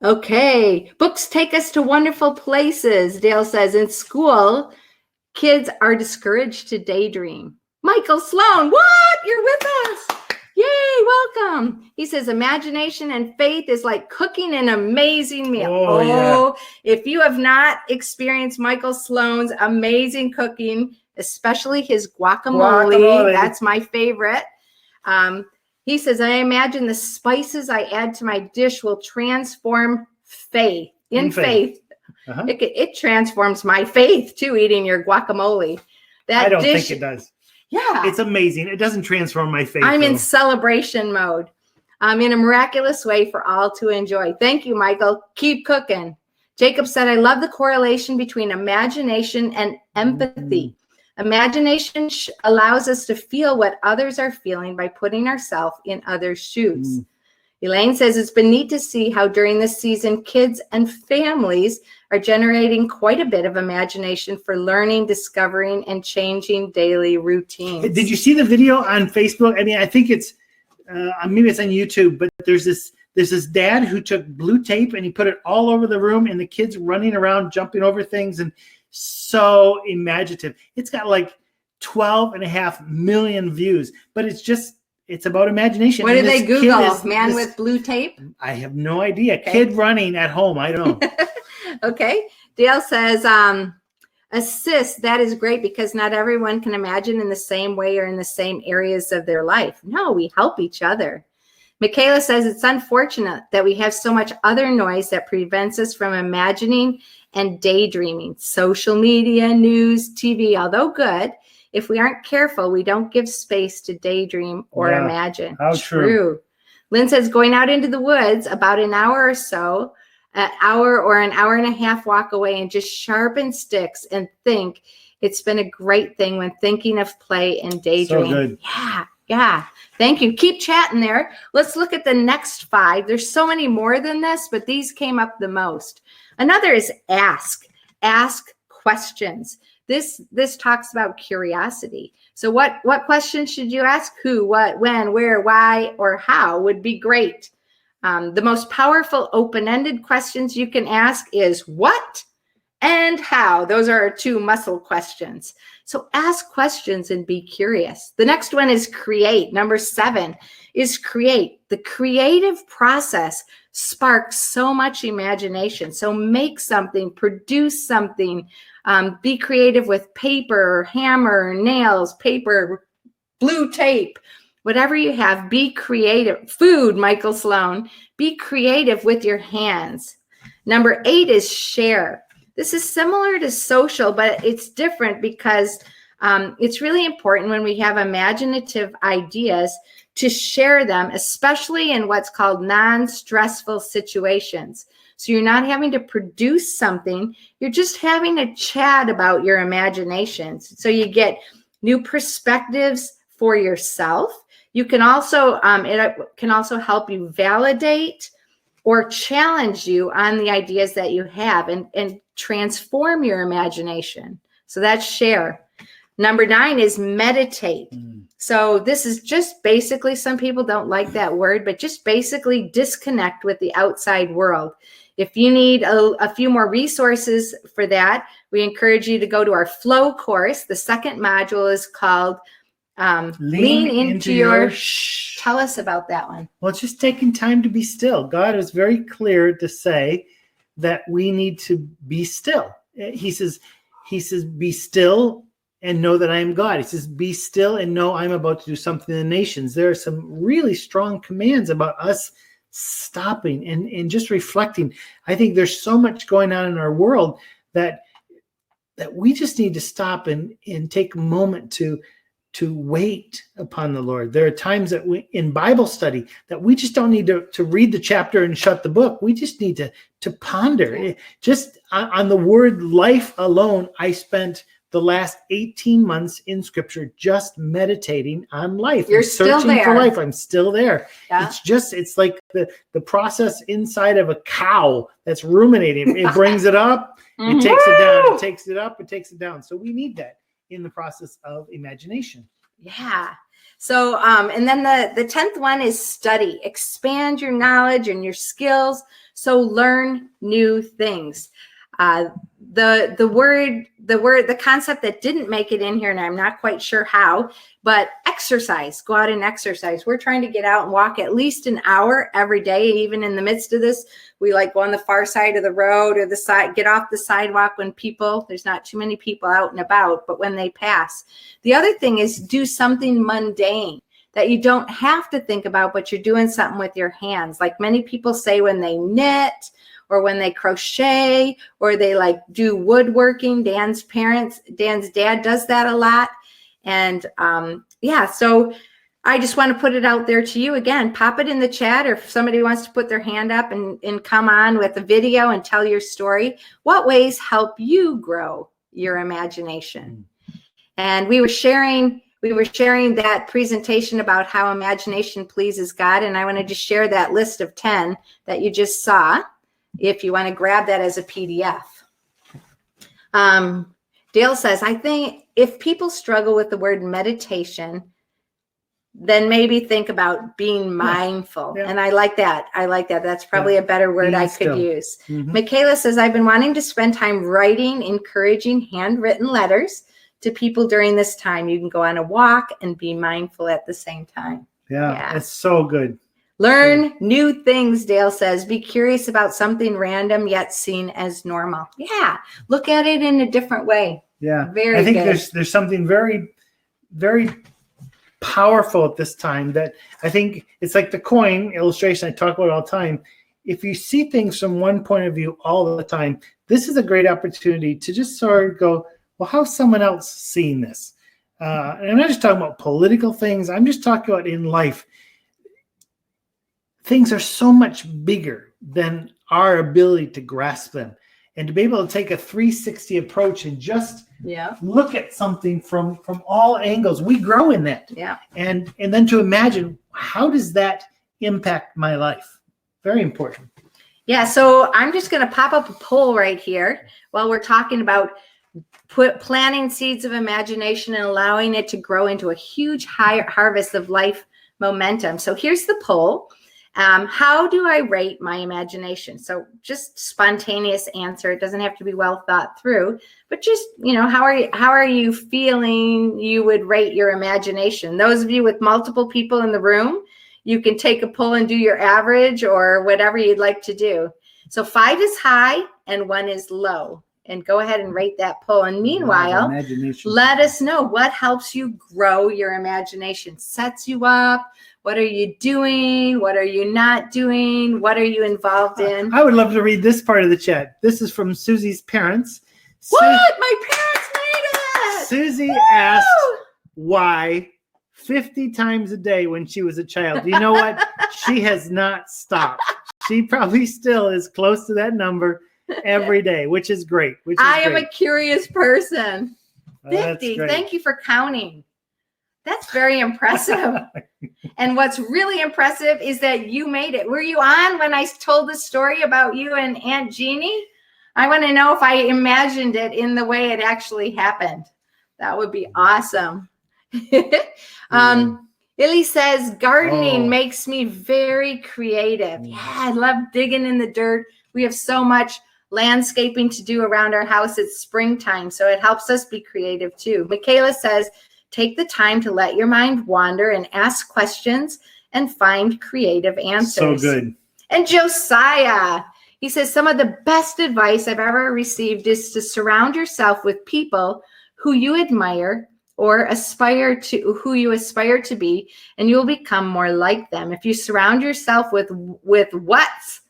Okay. Books take us to wonderful places, Dale says. In school, kids are discouraged to daydream. Michael Sloan, what? You're with us. Yay, welcome. He says, imagination and faith is like cooking an amazing meal. Yeah. If you have not experienced Michael Sloan's amazing cooking, especially his guacamole. That's my favorite. He says, I imagine the spices I add to my dish will transform faith. In faith. Uh-huh. It transforms my faith too, eating your guacamole. I don't think it does. Yeah. It's amazing. It doesn't transform my faith. I'm in celebration mode. In a miraculous way for all to enjoy. Thank you, Michael. Keep cooking. Jacob said, I love the correlation between imagination and empathy. Imagination allows us to feel what others are feeling by putting ourselves in others' shoes. Elaine says, it's been neat to see how during this season, kids and families are generating quite a bit of imagination for learning, discovering, and changing daily routines. Did you see the video on Facebook? I mean, I think it's, maybe it's on YouTube, but there's this dad who took blue tape and he put it all over the room and the kids running around, jumping over things, and so imaginative. It's got like 12.5 million views, but it's about imagination. What did they Google? Man with blue tape? I have no idea. Okay. Kid running at home. I don't know. Okay. Dale says, assist. That is great because not everyone can imagine in the same way or in the same areas of their life. No, we help each other. Michaela says, it's unfortunate that we have so much other noise that prevents us from imagining and daydreaming. Social media, news, TV, although good, if we aren't careful, we don't give space to daydream or imagine. How true. Lynn says, going out into the woods about an hour or so, an hour or an hour and a half walk away and just sharpen sticks and think. It's been a great thing when thinking of play and daydream. So good. Yeah. Thank you. Keep chatting there. Let's look at the next 5. There's so many more than this, but these came up the most. Another is ask questions. This talks about curiosity. So what questions should you ask? Who, what, when, where, why, or how would be great. The most powerful open-ended questions you can ask is what and how. Those are our 2 muscle questions. So ask questions and be curious. The next one is create. Number 7 is create. The creative process sparks so much imagination. So make something, produce something, be creative with paper, hammer, nails, paper, blue tape, whatever you have, be creative. Food, Michael Sloan, be creative with your hands. Number 8 is share. This is similar to social, but it's different because it's really important when we have imaginative ideas to share them, especially in what's called non-stressful situations. So you're not having to produce something, you're just having a chat about your imaginations. So you get new perspectives for yourself. You can also, it can also help you validate or challenge you on the ideas that you have and transform your imagination. So that's share. Number 9 is meditate. So this is just basically, some people don't like that word, but just basically disconnect with the outside world. If you need a few more resources for that, we encourage you to go to our flow course. The second module is called Lean into your shh. Tell us about that one. Well, it's just taking time to be still. God is very clear to say that we need to be still. He says, be still and know that I am God. He says, be still and know I'm about to do something in the nations. There are some really strong commands about us stopping and just reflecting. I think there's so much going on in our world that we just need to stop and take a moment to wait upon the Lord. There are times that we, in Bible study, that we just don't need to read the chapter and shut the book. We just need to ponder. Just on the word life alone, I spent the last 18 months in Scripture just meditating on life. You're still there. For life. I'm still there. Yeah. It's like the process inside of a cow that's ruminating. It brings it up, it takes it down, it takes it up, it takes it down. So we need that in the process of imagination. Yeah. So, and then the 10th one is study. Expand your knowledge and your skills. So learn new things. The concept that didn't make it in here, and I'm not quite sure how, but exercise. Go out and exercise. We're trying to get out and walk at least an hour every day. Even in the midst of this, we like go on the far side of the road or the side, get off the sidewalk when there's not too many people out and about, but when they pass. The other thing is do something mundane that you don't have to think about, but you're doing something with your hands. Like many people say when they knit or when they crochet or they like do woodworking. Dan's dad does that a lot. And so I just want to put it out there to you again. Pop it in the chat, or if somebody wants to put their hand up and come on with a video and tell your story. What ways help you grow your imagination? And we were sharing that presentation about how imagination pleases God. And I want to just share that list of 10 that you just saw, if you want to grab that as a PDF. Dale says, I think if people struggle with the word meditation, then maybe think about being mindful. Yeah. And I like that. That's probably a better word I could use. Michaela says, I've been wanting to spend time writing encouraging handwritten letters to people during this time. You can go on a walk and be mindful at the same time. Yeah. It's so good. Learn new things, Dale says. Be curious about something random yet seen as normal. Yeah. Look at it in a different way. Yeah. Very I think good. there's something very, very powerful at this time that I think it's like the coin illustration I talk about all the time. If you see things from one point of view all the time, this is a great opportunity to just sort of go, well, how's someone else seeing this? And I'm not just talking about political things. I'm just talking about in life. Things are so much bigger than our ability to grasp them. And to be able to take a 360 approach and just look at something from all angles, we grow in that. Yeah. And then to imagine, how does that impact my life? Very important. Yeah, so I'm just going to pop up a poll right here while we're talking about planting seeds of imagination and allowing it to grow into a huge harvest of life momentum. So here's the poll. How do I rate my imagination? So just spontaneous answer. It doesn't have to be well thought through, but just, how are you feeling you would rate your imagination? Those of you with multiple people in the room, you can take a poll and do your average or whatever you'd like to do. So 5 is high and 1 is low. And go ahead and rate that poll. And meanwhile, let us know what helps you grow your imagination, sets you up. What are you doing? What are you not doing? What are you involved in? I would love to read this part of the chat. This is from Susie's parents. What? My parents made it! Susie asked why 50 times a day when she was a child. You know what? She has not stopped. She probably still is close to that number every day, which is great. I am a curious person. 50. Thank you for counting. That's very impressive. And what's really impressive is that you made it. Were you on when I told the story about you and Aunt Jeannie? I want to know if I imagined it in the way it actually happened. That would be awesome. Illy says, gardening makes me very creative. Yeah, I love digging in the dirt. We have so much landscaping to do around our house. It's springtime, so it helps us be creative too. Michaela says, take the time to let your mind wander and ask questions and find creative answers. So good. And Josiah, he says, some of the best advice I've ever received is to surround yourself with people who you admire or who you aspire to be, and you'll become more like them. If you surround yourself with what's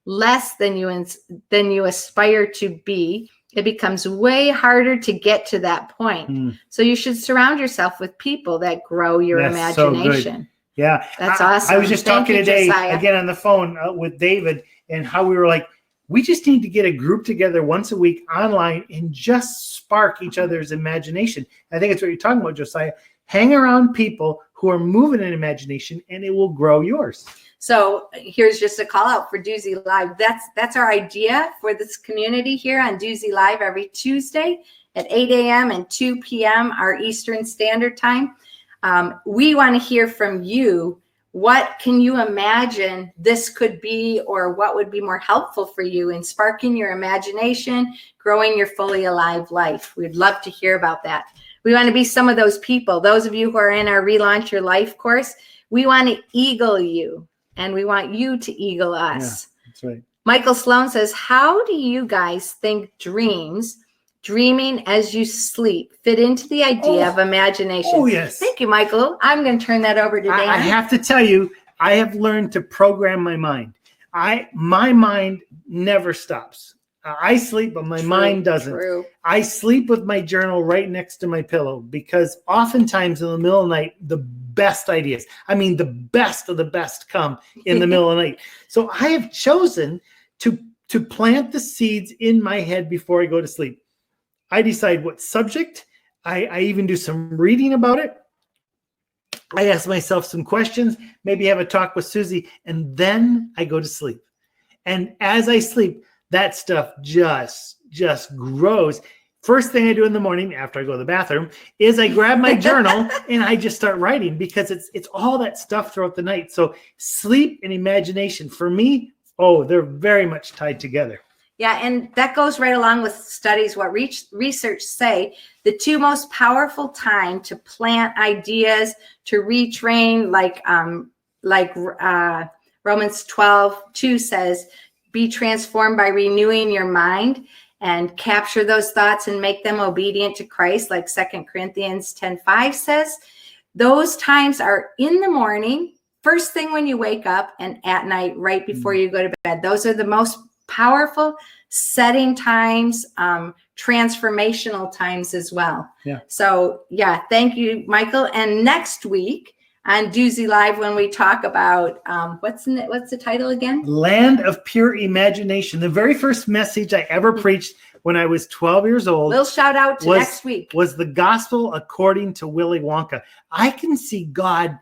less than you aspire to be, it becomes way harder to get to that point. So you should surround yourself with people that grow your imagination. So yeah. That's awesome. I was just talking today again on the phone with David, and how we were like, we just need to get a group together once a week online and just spark each other's imagination. I think it's what you're talking about, Josiah. Hang around people who are moving in imagination, and it will grow yours. So here's just a call out for Duzie Live. That's our idea for this community here on Duzie Live every Tuesday at 8 a.m. and 2 p.m. our Eastern Standard Time. We want to hear from you. What can you imagine this could be, or what would be more helpful for you in sparking your imagination, growing your fully alive life? We'd love to hear about that. We want to be some of those people. Those of you who are in our Relaunch Your Life course, we want to eagle you, and we want you to eagle us. Yeah, that's right. Michael Sloan says, how do you guys think dreams dreaming as you sleep fit into the idea of imagination? Oh, yes. Thank you, Michael. I'm going to turn that over to Dan. I have to tell you, I have learned to program my mind. My mind never stops. I sleep, but my mind doesn't. True. I sleep with my journal right next to my pillow because oftentimes in the middle of the night, the best ideas, I mean, the best of the best come in the middle of the night. So I have chosen to plant the seeds in my head before I go to sleep. I decide what subject. I even do some reading about it. I ask myself some questions, maybe have a talk with Suzie, and then I go to sleep. And as I sleep, that stuff just grows. First thing I do in the morning after I go to the bathroom is I grab my journal and I just start writing because it's all that stuff throughout the night. So sleep and imagination for me, they're very much tied together. Yeah, and that goes right along with studies. What research say, the two most powerful time to plant ideas, to retrain, like Romans 12:2 says, be transformed by renewing your mind and capture those thoughts and make them obedient to Christ, like 2 Corinthians 10:5 says. Those times are in the morning, first thing when you wake up, and at night, right before you go to bed. Those are the most powerful setting times, transformational times as well. Yeah. So yeah, thank you, Michael. And next week on Duzie Live, when we talk about what's the title again? Land of Pure Imagination. The very first message I ever preached when I was 12 years old. We'll shout out to next week. Was the gospel according to Willy Wonka. I can see God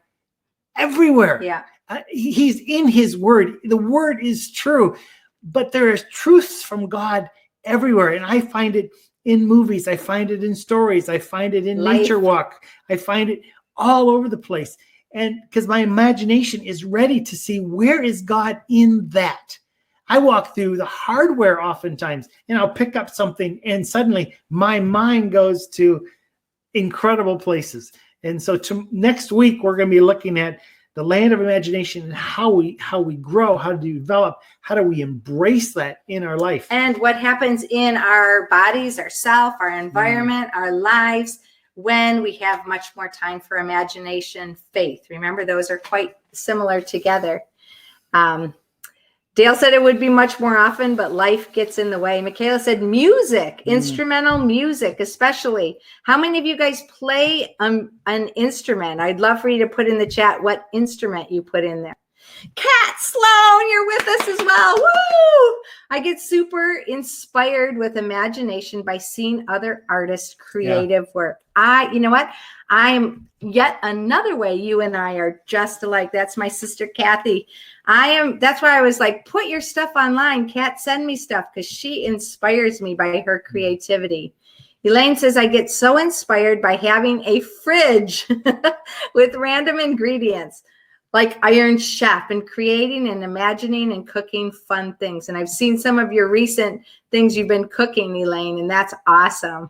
everywhere. Yeah. He's in his word. The word is true, but there is truths from God everywhere. And I find it in movies. I find it in stories. I find it in nature walk. I find it all over the place. And because my imagination is ready to see where is God in that. I walk through the hardware oftentimes and I'll pick up something and suddenly my mind goes to incredible places. And so next week, we're going to be looking at the land of imagination and how we grow, how to develop, how do we embrace that in our life. And what happens in our bodies, our self, our environment, our lives, when we have much more time for imagination, faith. Remember, those are quite similar together. Dale said it would be much more often, but life gets in the way. Michaela said music, instrumental music, especially. How many of you guys play an instrument? I'd love for you to put in the chat what instrument you put in there. Kat Sloan, you're with us as well. Woo! I get super inspired with imagination by seeing other artists' creative work. You know what? I'm yet another way you and I are just alike. That's my sister, Kathy. That's why I was like, put your stuff online. Kat, send me stuff because she inspires me by her creativity. Elaine says, I get so inspired by having a fridge with random ingredients, like Iron Chef, and creating and imagining and cooking fun things. And I've seen some of your recent things you've been cooking, Elaine, and that's awesome.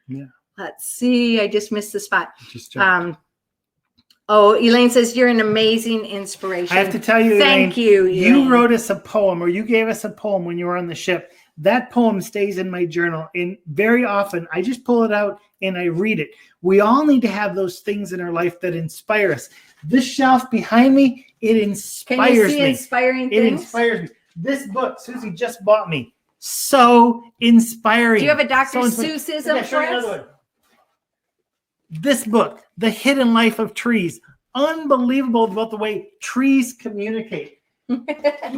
Yeah. Let's see. I just missed the spot. Elaine says, you're an amazing inspiration. I have to tell you, Thank Elaine, you, Elaine. You wrote us a poem, or you gave us a poem when you were on the ship. That poem stays in my journal. And very often, I just pull it out and I read it. We all need to have those things in our life that inspire us. This shelf behind me, it inspires me. Can you see inspiring things? It inspires me. This book, Suzie just bought me. So inspiring. Do you have a Dr. Seussism for us? This book, The Hidden Life of Trees. Unbelievable about the way trees communicate.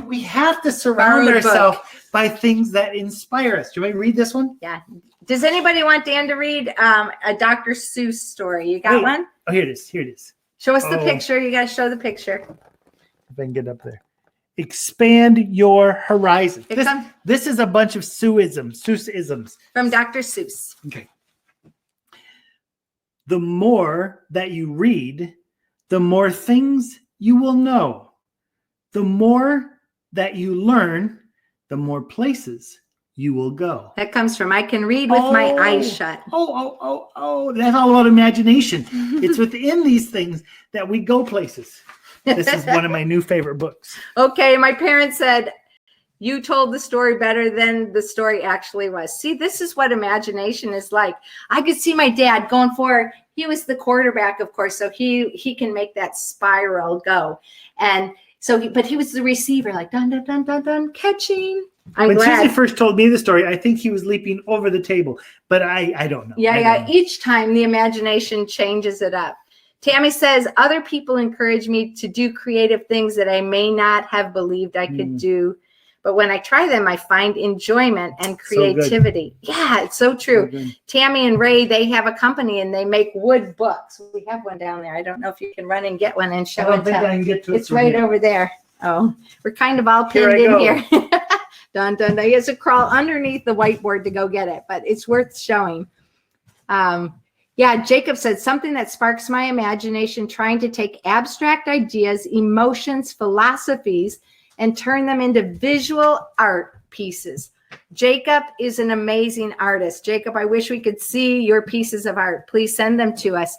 We have to surround ourselves by things that inspire us. Do you want to read this one? Yeah. Does anybody want Dan to read a Dr. Seuss story? You got one? Oh, here it is. Here it is. Show us the picture. You got to show the picture. If I can get up there. Expand your horizon. This is a bunch of Seussisms. From Dr. Seuss. Okay. The more that you read, the more things you will know. The more that you learn, the more places you will go. That comes from I can read with my eyes shut. That's all about imagination. It's within these things that we go places. This is one of my new favorite books. Okay, my parents said, You told the story better than the story actually was. See, this is what imagination is like. I could see my dad going for, he was the quarterback, of course, so he can make that spiral go. And so, but he was the receiver, like dun, dun, dun, dun, dun, catching. When Suzie first told me the story, I think he was leaping over the table, but I don't know. Yeah. Each time the imagination changes it up. Tammy says, other people encourage me to do creative things that I may not have believed I could do. But when I try them, I find enjoyment and creativity. Yeah, it's so true. Tammy and Ray, they have a company and they make wood books. We have one down there. I don't know if you can run and get one and show it. I don't think I can get to it. It's right over there. Oh, we're kind of all pinned in here. Dun, dun, dun. He has to crawl underneath the whiteboard to go get it, but it's worth showing. Yeah, Jacob said something that sparks my imagination, trying to take abstract ideas, emotions, philosophies, and turn them into visual art pieces. Jacob is an amazing artist. Jacob, I wish we could see your pieces of art. Please send them to us.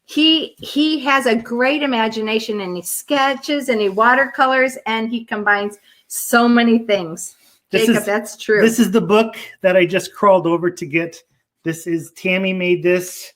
He has a great imagination, and he sketches and he watercolors and he combines so many things. Jacob, that's true. This is the book that I just crawled over to get. This is Tammy made this.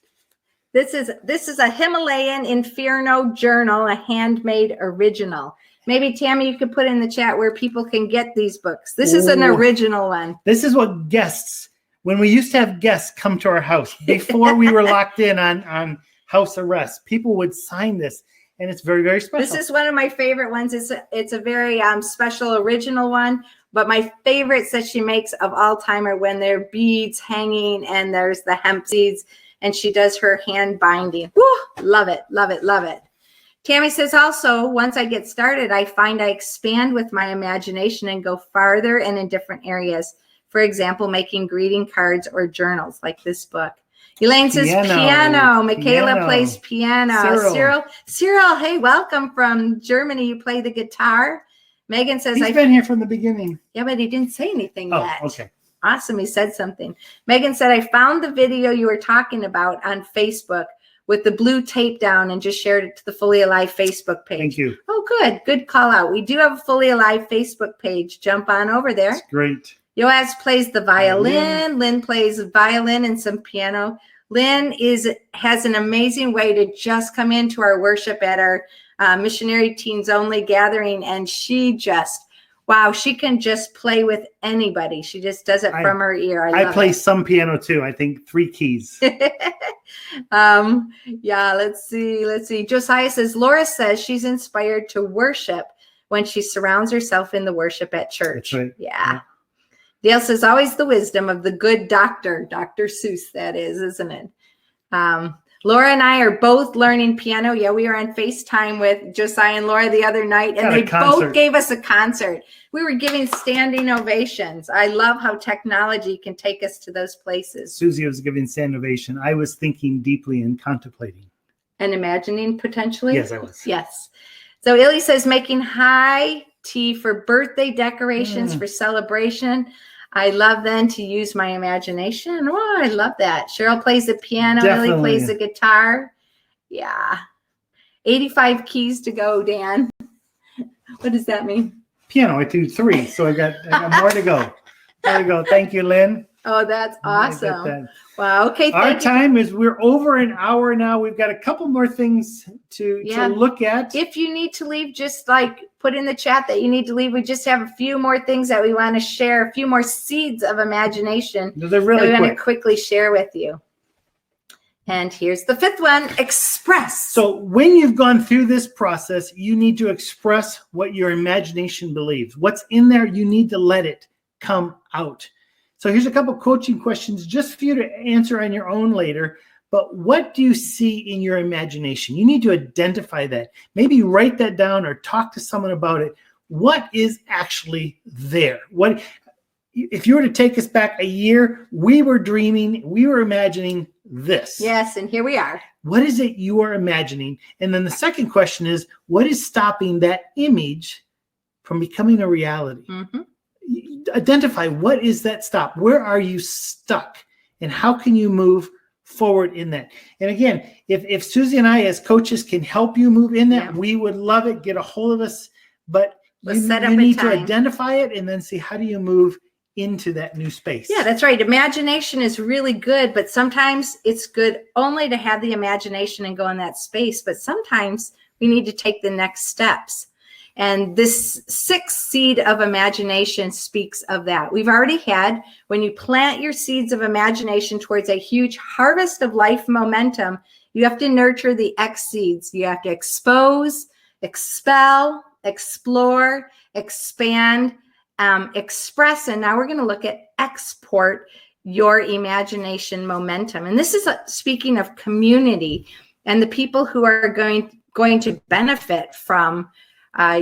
This is a Himalayan Inferno journal, a handmade original. Maybe, Tammy, you could put in the chat where people can get these books. This is an original one. This is what guests, when we used to have guests come to our house, before we were locked in on house arrest, people would sign this, and it's very, very special. This is one of my favorite ones. It's a very special original one, but my favorites that she makes of all time are when there are beads hanging and there's the hemp seeds, and she does her hand binding. Woo, love it, love it, love it. Tammy says also, once I get started, I find I expand with my imagination and go farther and in different areas. For example, making greeting cards or journals like this book. Elaine says piano. Michaela plays piano. Cyril, hey, welcome from Germany. You play the guitar. Megan says, He's been here from the beginning. Yeah, but he didn't say anything yet. Okay. Awesome. He said something. Megan said, I found the video you were talking about on Facebook with the blue tape down and just shared it to the Fully Alive Facebook page. Thank you. Oh, good. Good call out. We do have a Fully Alive Facebook page. Jump on over there. That's great. Yoaz plays the violin. Lynn plays violin and some piano. Lynn has an amazing way to just come into our worship at our Missionary Teens Only gathering, and she just, wow, she can just play with anybody. She just does it from her ear. I play some piano too. I think 3 keys. Yeah, let's see. Josiah says, Laura says she's inspired to worship when she surrounds herself in the worship at church. That's right. Yeah. Dale says, always the wisdom of the good doctor, Dr. Seuss, that is, isn't it? Laura and I are both learning piano. Yeah, we were on FaceTime with Josiah and Laura the other night, and they both gave us a concert. We were giving standing ovations. I love how technology can take us to those places. Suzie was giving standing ovation. I was thinking deeply and contemplating. And imagining potentially? Yes, I was. Yes. So Illy says, making high tea for birthday decorations for celebration. I love then to use my imagination. Oh, I love that. Cheryl plays the piano. Definitely. Lily plays the guitar. Yeah. 85 keys to go, Dan. What does that mean? Piano, I do 3, so I got more to go. There we go. Thank you, Lynn. Oh, that's awesome. Wow. Okay. Our time is, we're over an hour now. We've got a couple more things to look at. If you need to leave, just like put in the chat that you need to leave. We just have a few more things that we want to share, a few more seeds of imagination They're really that we want to quickly share with you. And here's the 5th one, express. So when you've gone through this process, you need to express what your imagination believes. What's in there, you need to let it come out. So here's a couple coaching questions just for you to answer on your own later. But what do you see in your imagination? You need to identify that. Maybe write that down or talk to someone about it. What is actually there? What if you were to take us back a year, we were dreaming, we were imagining this. Yes, and here we are. What is it you are imagining? And then the second question is, what is stopping that image from becoming a reality? Mm-hmm. Identify what is that stop. Where are you stuck? And how can you move forward in that? And again, if Suzie and I as coaches can help you move in that, we would love it. Get a hold of us. But Let's set up you a need time. to identify it and then see how do you move into that new space. Yeah, that's right. Imagination is really good, but sometimes it's good only to have the imagination and go in that space. But sometimes we need to take the next steps. And this 6th seed of imagination speaks of that. We've already had, when you plant your seeds of imagination towards a huge harvest of life momentum, you have to nurture the X seeds. You have to expose, expel, explore, expand, express, and now we're going to look at export your imagination momentum. And this is speaking of community and the people who are going to benefit from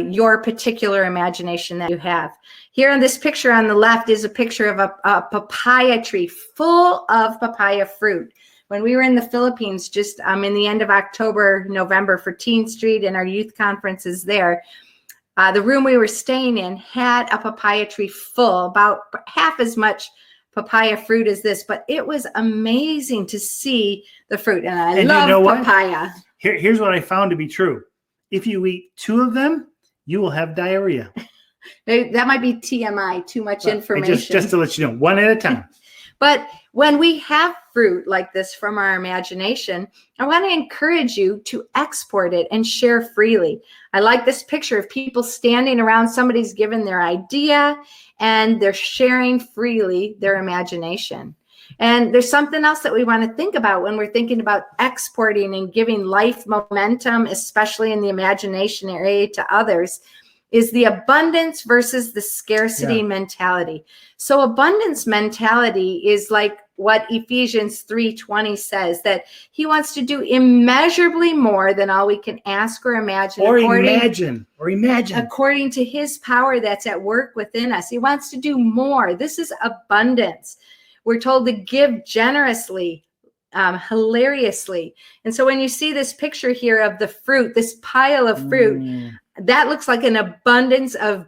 your particular imagination that you have. Here in this picture on the left is a picture of a papaya tree full of papaya fruit. When we were in the Philippines, just in the end of October, November for Teen Street and our youth conferences there, the room we were staying in had a papaya tree full, about half as much papaya fruit as this, but it was amazing to see the fruit. And I love papaya. Here's what I found to be true. If you eat 2 of them, you will have diarrhea. That might be TMI, too much information. Just to let you know, one at a time. But when we have fruit like this from our imagination, I want to encourage you to export it and share freely. I like this picture of people standing around, somebody's given their idea, and they're sharing freely their imagination. And there's something else that we want to think about when we're thinking about exporting and giving life momentum, especially in the imagination area, to others, is the abundance versus the scarcity mentality. So abundance mentality is like what Ephesians 3:20 says, that he wants to do immeasurably more than all we can ask or imagine. Or imagine. According to his power that's at work within us. He wants to do more. This is abundance. We're told to give generously, hilariously. And so when you see this picture here of the fruit, this pile of fruit, that looks like an abundance of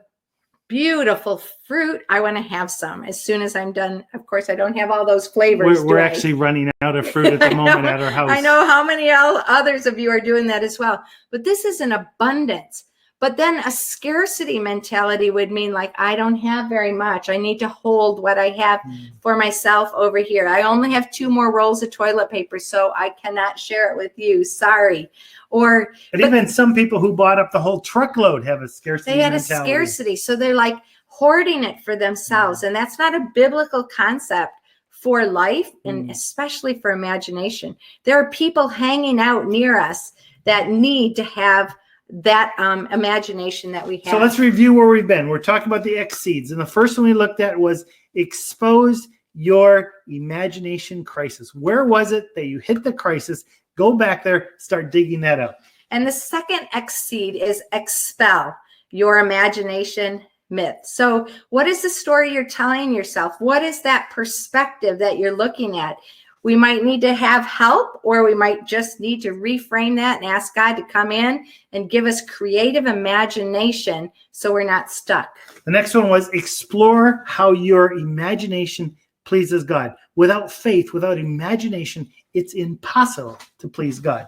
beautiful fruit. I want to have some as soon as I'm done. Of course, I don't have all those flavors. We're actually running out of fruit at the moment at our house. I know how many others of you are doing that as well. But this is an abundance. But then a scarcity mentality would mean like, I don't have very much. I need to hold what I have for myself over here. I only have 2 more rolls of toilet paper, so I cannot share it with you. Sorry. But even some people who bought up the whole truckload have a scarcity mentality. They had a scarcity. So they're like hoarding it for themselves. And that's not a biblical concept for life and especially for imagination. There are people hanging out near us that need to have that imagination that we have. So let's review where we've been. We're talking about the X seeds. And the first one we looked at was expose your imagination crisis. Where was it that you hit the crisis? Go back there, start digging that up. And the second X seed is expel your imagination myth. So what is the story you're telling yourself? What is that perspective that you're looking at? We might need to have help, or we might just need to reframe that and ask God to come in and give us creative imagination so we're not stuck. The next one was explore how your imagination pleases God. Without faith, without imagination, it's impossible to please God.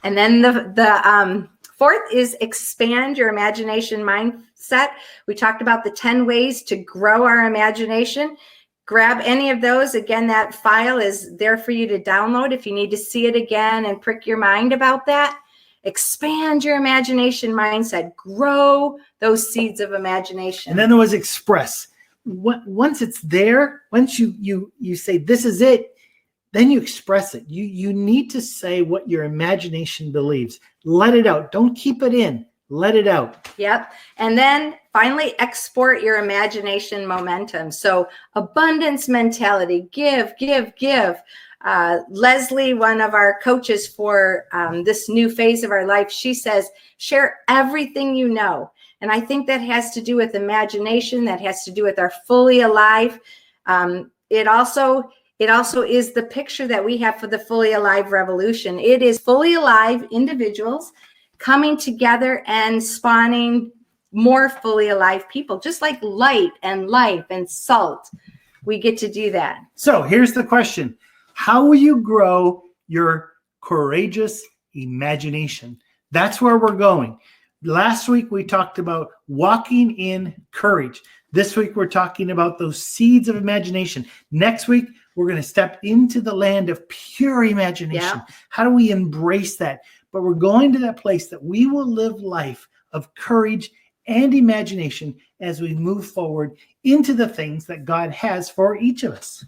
And then the fourth is expand your imagination mindset. We talked about the 10 ways to grow our imagination. Grab any of those. Again, that file is there for you to download if you need to see it again and prick your mind about that. Expand your imagination mindset. Grow those seeds of imagination. And then there was express. Once it's there, once you say, this is it, then you express it. You need to say what your imagination believes. Let it out. Don't keep it in. Let it out. Yep. And then finally, export your imagination momentum. So abundance mentality, give. Leslie, one of our coaches for this new phase of our life, she says, share everything you know. And I think that has to do with imagination. That has to do with our fully alive. It also is the picture that we have for the fully alive revolution. It is fully alive individuals coming together and spawning more fully alive people, just like light and life and salt. We get to do that. So here's the question. How will you grow your courageous imagination? That's where we're going. Last week, we talked about walking in courage. This week, we're talking about those seeds of imagination. Next week, we're going to step into the land of pure imagination. Yeah. How do we embrace that? But we're going to that place that we will live life of courage and imagination as we move forward into the things that God has for each of us.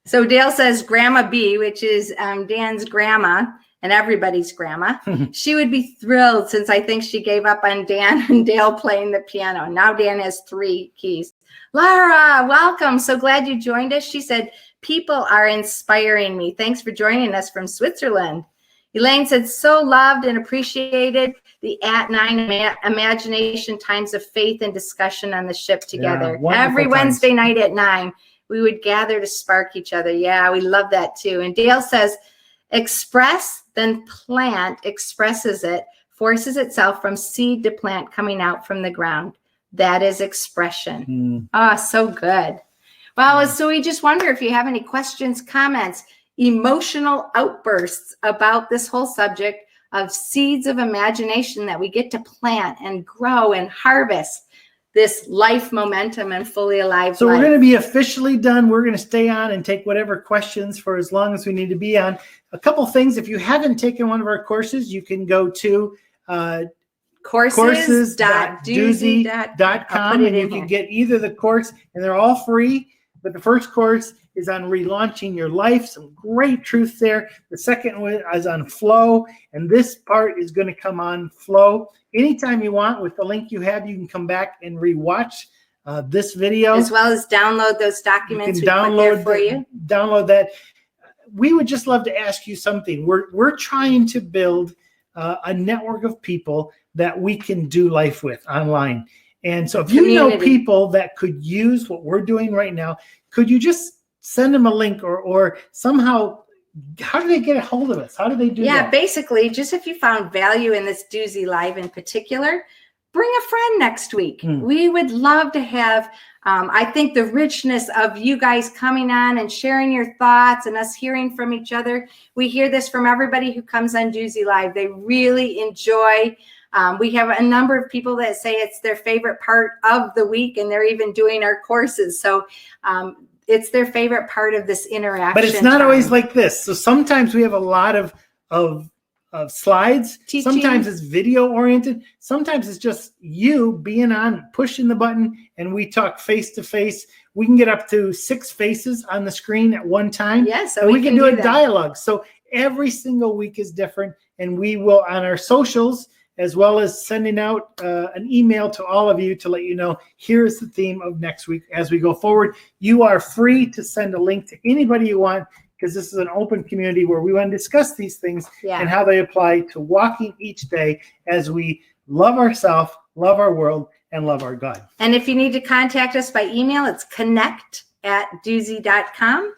So Dale says Grandma B, which is Dan's grandma and everybody's grandma, she would be thrilled since I think she gave up on Dan and Dale playing the piano. Now Dan has 3 keys. Laura, welcome. So glad you joined us. She said, people are inspiring me. Thanks for joining us from Switzerland. Elaine said, so loved and appreciated the at 9 imagination times of faith and discussion on the ship together. Every Wednesday night at 9, we would gather to spark each other. Yeah, we love that too. And Dale says, express, then plant expresses it, forces itself from seed to plant coming out from the ground. That is expression. Oh, so good. Well, so we just wonder if you have any questions, comments, emotional outbursts about this whole subject of seeds of imagination that we get to plant and grow and harvest this life momentum and fully alive So life. we're going to be officially done. We're going to stay on and take whatever questions for as long as we need to be on. A couple things. If you haven't taken one of our courses, you can go to courses.duzie.com and you can get either the course, and they're all free. But the first course is on relaunching your life. Some great truth there. The second one is on flow. And this part is going to come on flow. Anytime you want, with the link you have, you can come back and rewatch this video. As well as download those documents we put there for you. Download that. We would just love to ask you something. We're trying to build a network of people that we can do life with online. And so if you know people that could use what we're doing right now, could you just send them a link or somehow, how do they get a hold of us? How do they do that? Yeah, basically, just if you found value in this Duzie Live in particular, bring a friend next week. We would love to have, I think the richness of you guys coming on and sharing your thoughts and us hearing from each other. We hear this from everybody who comes on Duzie Live. They really enjoy. We have a number of people that say it's their favorite part of the week, and they're even doing our courses. So it's their favorite part of this interaction. But it's not always like this. So sometimes we have a lot of slides. Teaching. Sometimes it's video oriented. Sometimes it's just you being on, pushing the button, and we talk face to face. We can get up to 6 faces on the screen at one time. Yeah, so and we can do a that. dialogue. So every single week is different, and we will on our socials, as well as sending out an email to all of you to let you know, here's the theme of next week as we go forward. You are free to send a link to anybody you want, because this is an open community where we want to discuss these things and how they apply to walking each day as we love ourselves, love our world, and love our God. And if you need to contact us by email, it's connect@duzie.com.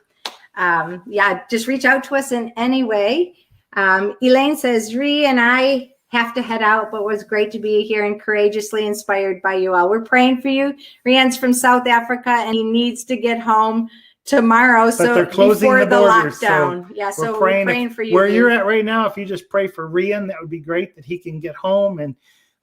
Just reach out to us in any way. Elaine says, Ree and I have to head out, but it was great to be here and courageously inspired by you all. We're praying for you. Rian's from South Africa, and he needs to get home tomorrow. But so they're closing before the borders, lockdown. So we're praying for you. Where you're at right now, if you just pray for Rian, that would be great, that he can get home and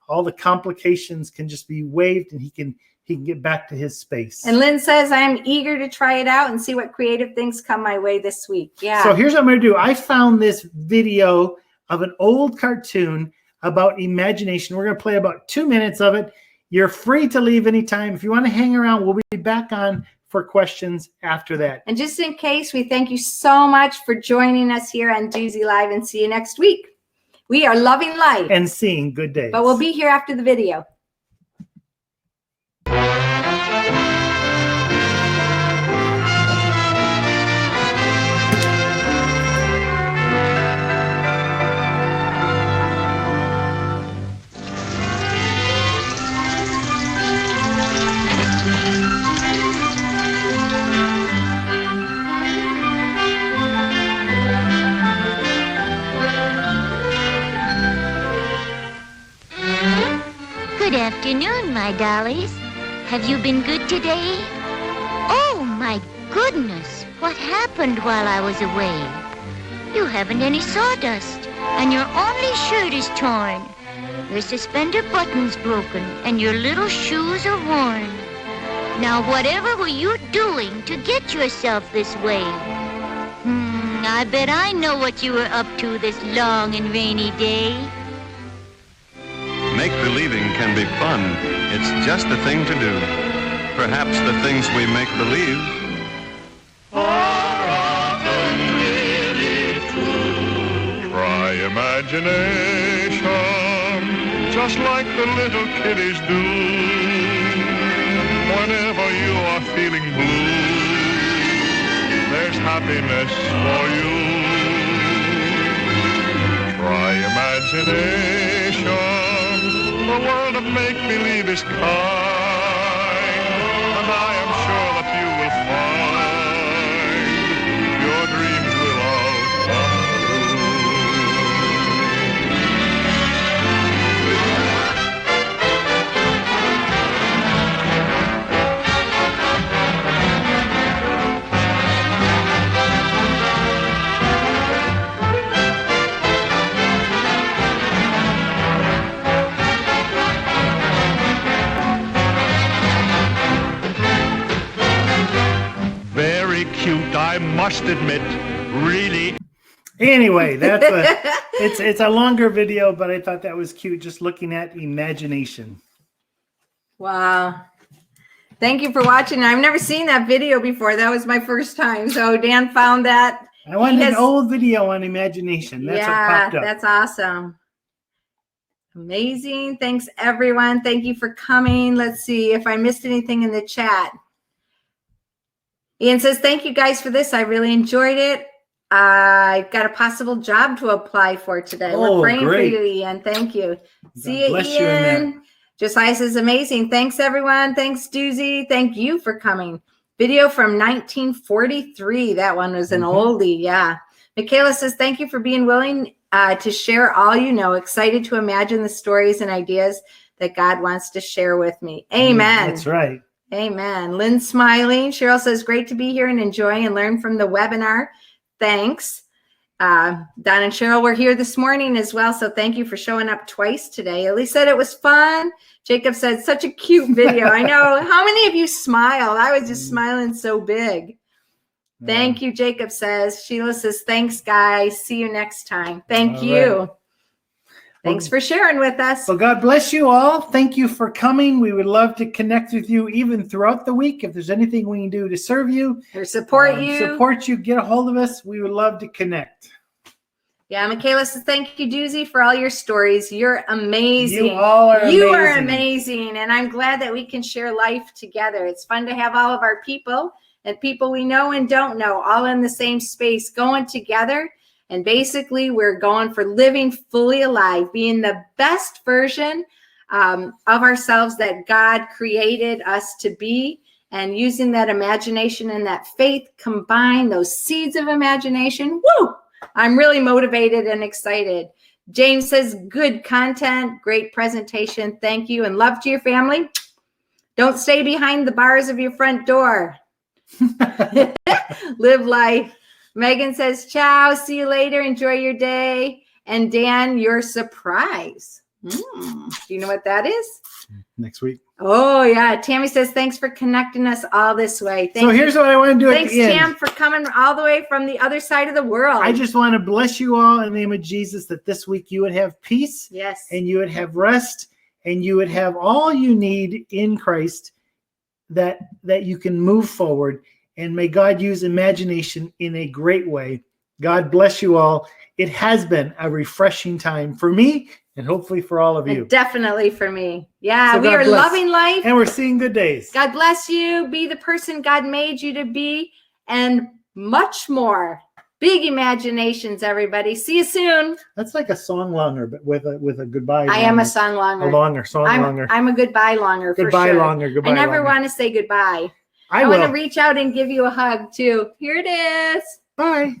all the complications can just be waived and he can get back to his space. And Lynn says, I'm eager to try it out and see what creative things come my way this week. Yeah. So here's what I'm going to do. I found this video of an old cartoon about imagination. We're going to play about 2 minutes of it. You're free to leave anytime. If you want to hang around, we'll be back on for questions after that. And just in case, we thank you so much for joining us here on Duzie Live, and see you next week. We are loving life and seeing good days. But we'll be here after the video. Good afternoon, my dollies. Have you been good today? Oh, my goodness. What happened while I was away? You haven't any sawdust, and your only shirt is torn. Your suspender button's broken and your little shoes are worn. Now, whatever were you doing to get yourself this way? I bet I know what you were up to this long and rainy day. Make-believing can be fun. It's just the thing to do. Perhaps the things we make believe are often really true. Try imagination, just like the little kiddies do. Whenever you are feeling blue, there's happiness for you. Try imagination. The world of make-believe is kind, and I am sure that you will find your dreams will all come cute, I must admit, really. Anyway, that's it's a longer video, but I thought that was cute, just looking at imagination. Wow. Thank you for watching. I've never seen that video before. That was my first time. So Dan found that. I wanted an old video on imagination. That's what popped up. That's awesome. Amazing. Thanks, everyone. Thank you for coming. Let's see if I missed anything in the chat. Ian says, thank you guys for this. I really enjoyed it. I've got a possible job to apply for today. We're praying for you, Ian. Thank you. See you, Ian. Josiah says, amazing. Thanks, everyone. Thanks, Duzie. Thank you for coming. Video from 1943. That one was an oldie. Yeah. Michaela says, thank you for being willing to share all you know. Excited to imagine the stories and ideas that God wants to share with me. Amen. That's right. Amen. Lynn's smiling. Cheryl says, great to be here and enjoy and learn from the webinar. Thanks. Don and Cheryl were here this morning as well, so thank you for showing up twice today. Elise said it was fun. Jacob said, such a cute video. I know. How many of you smiled? I was just smiling so big. Thank you, Jacob says. Sheila says, thanks, guys. See you next time. Thank you. Right. Thanks for sharing with us. Well, God bless you all. Thank you for coming. We would love to connect with you even throughout the week. If there's anything we can do to serve you or support you, get a hold of us. We would love to connect. Yeah, Michaela says, thank you, Duzie, for all your stories. You're amazing. You all are amazing. You are amazing. And I'm glad that we can share life together. It's fun to have all of our people and people we know and don't know all in the same space going together. And basically, we're going for living fully alive, being the best version of ourselves that God created us to be, and using that imagination and that faith, combine those seeds of imagination. Woo! I'm really motivated and excited. James says, good content, great presentation. Thank you, and love to your family. Don't stay behind the bars of your front door. Live life. Megan says, ciao, see you later, enjoy your day. And Dan, your surprise. Do you know what that is? Next week. Oh, yeah. Tammy says, thanks for connecting us all this way. So here's what I want to do at the end. Thanks, Tam, for coming all the way from the other side of the world. I just want to bless you all in the name of Jesus, that this week you would have peace. Yes. And you would have rest, and you would have all you need in Christ, that you can move forward. And may God use imagination in a great way. God bless you all. It has been a refreshing time for me, and hopefully for all of you. And definitely for me. Yeah, so we are loving life. And we're seeing good days. God bless you. Be the person God made you to be, and much more. Big imaginations, everybody. See you soon. That's like a song longer, but with a goodbye. I am a song longer. Longer. I'm a goodbye longer for goodbye sure. Longer. Goodbye I never longer. want to say goodbye. I want to reach out and give you a hug too. Here it is. Bye.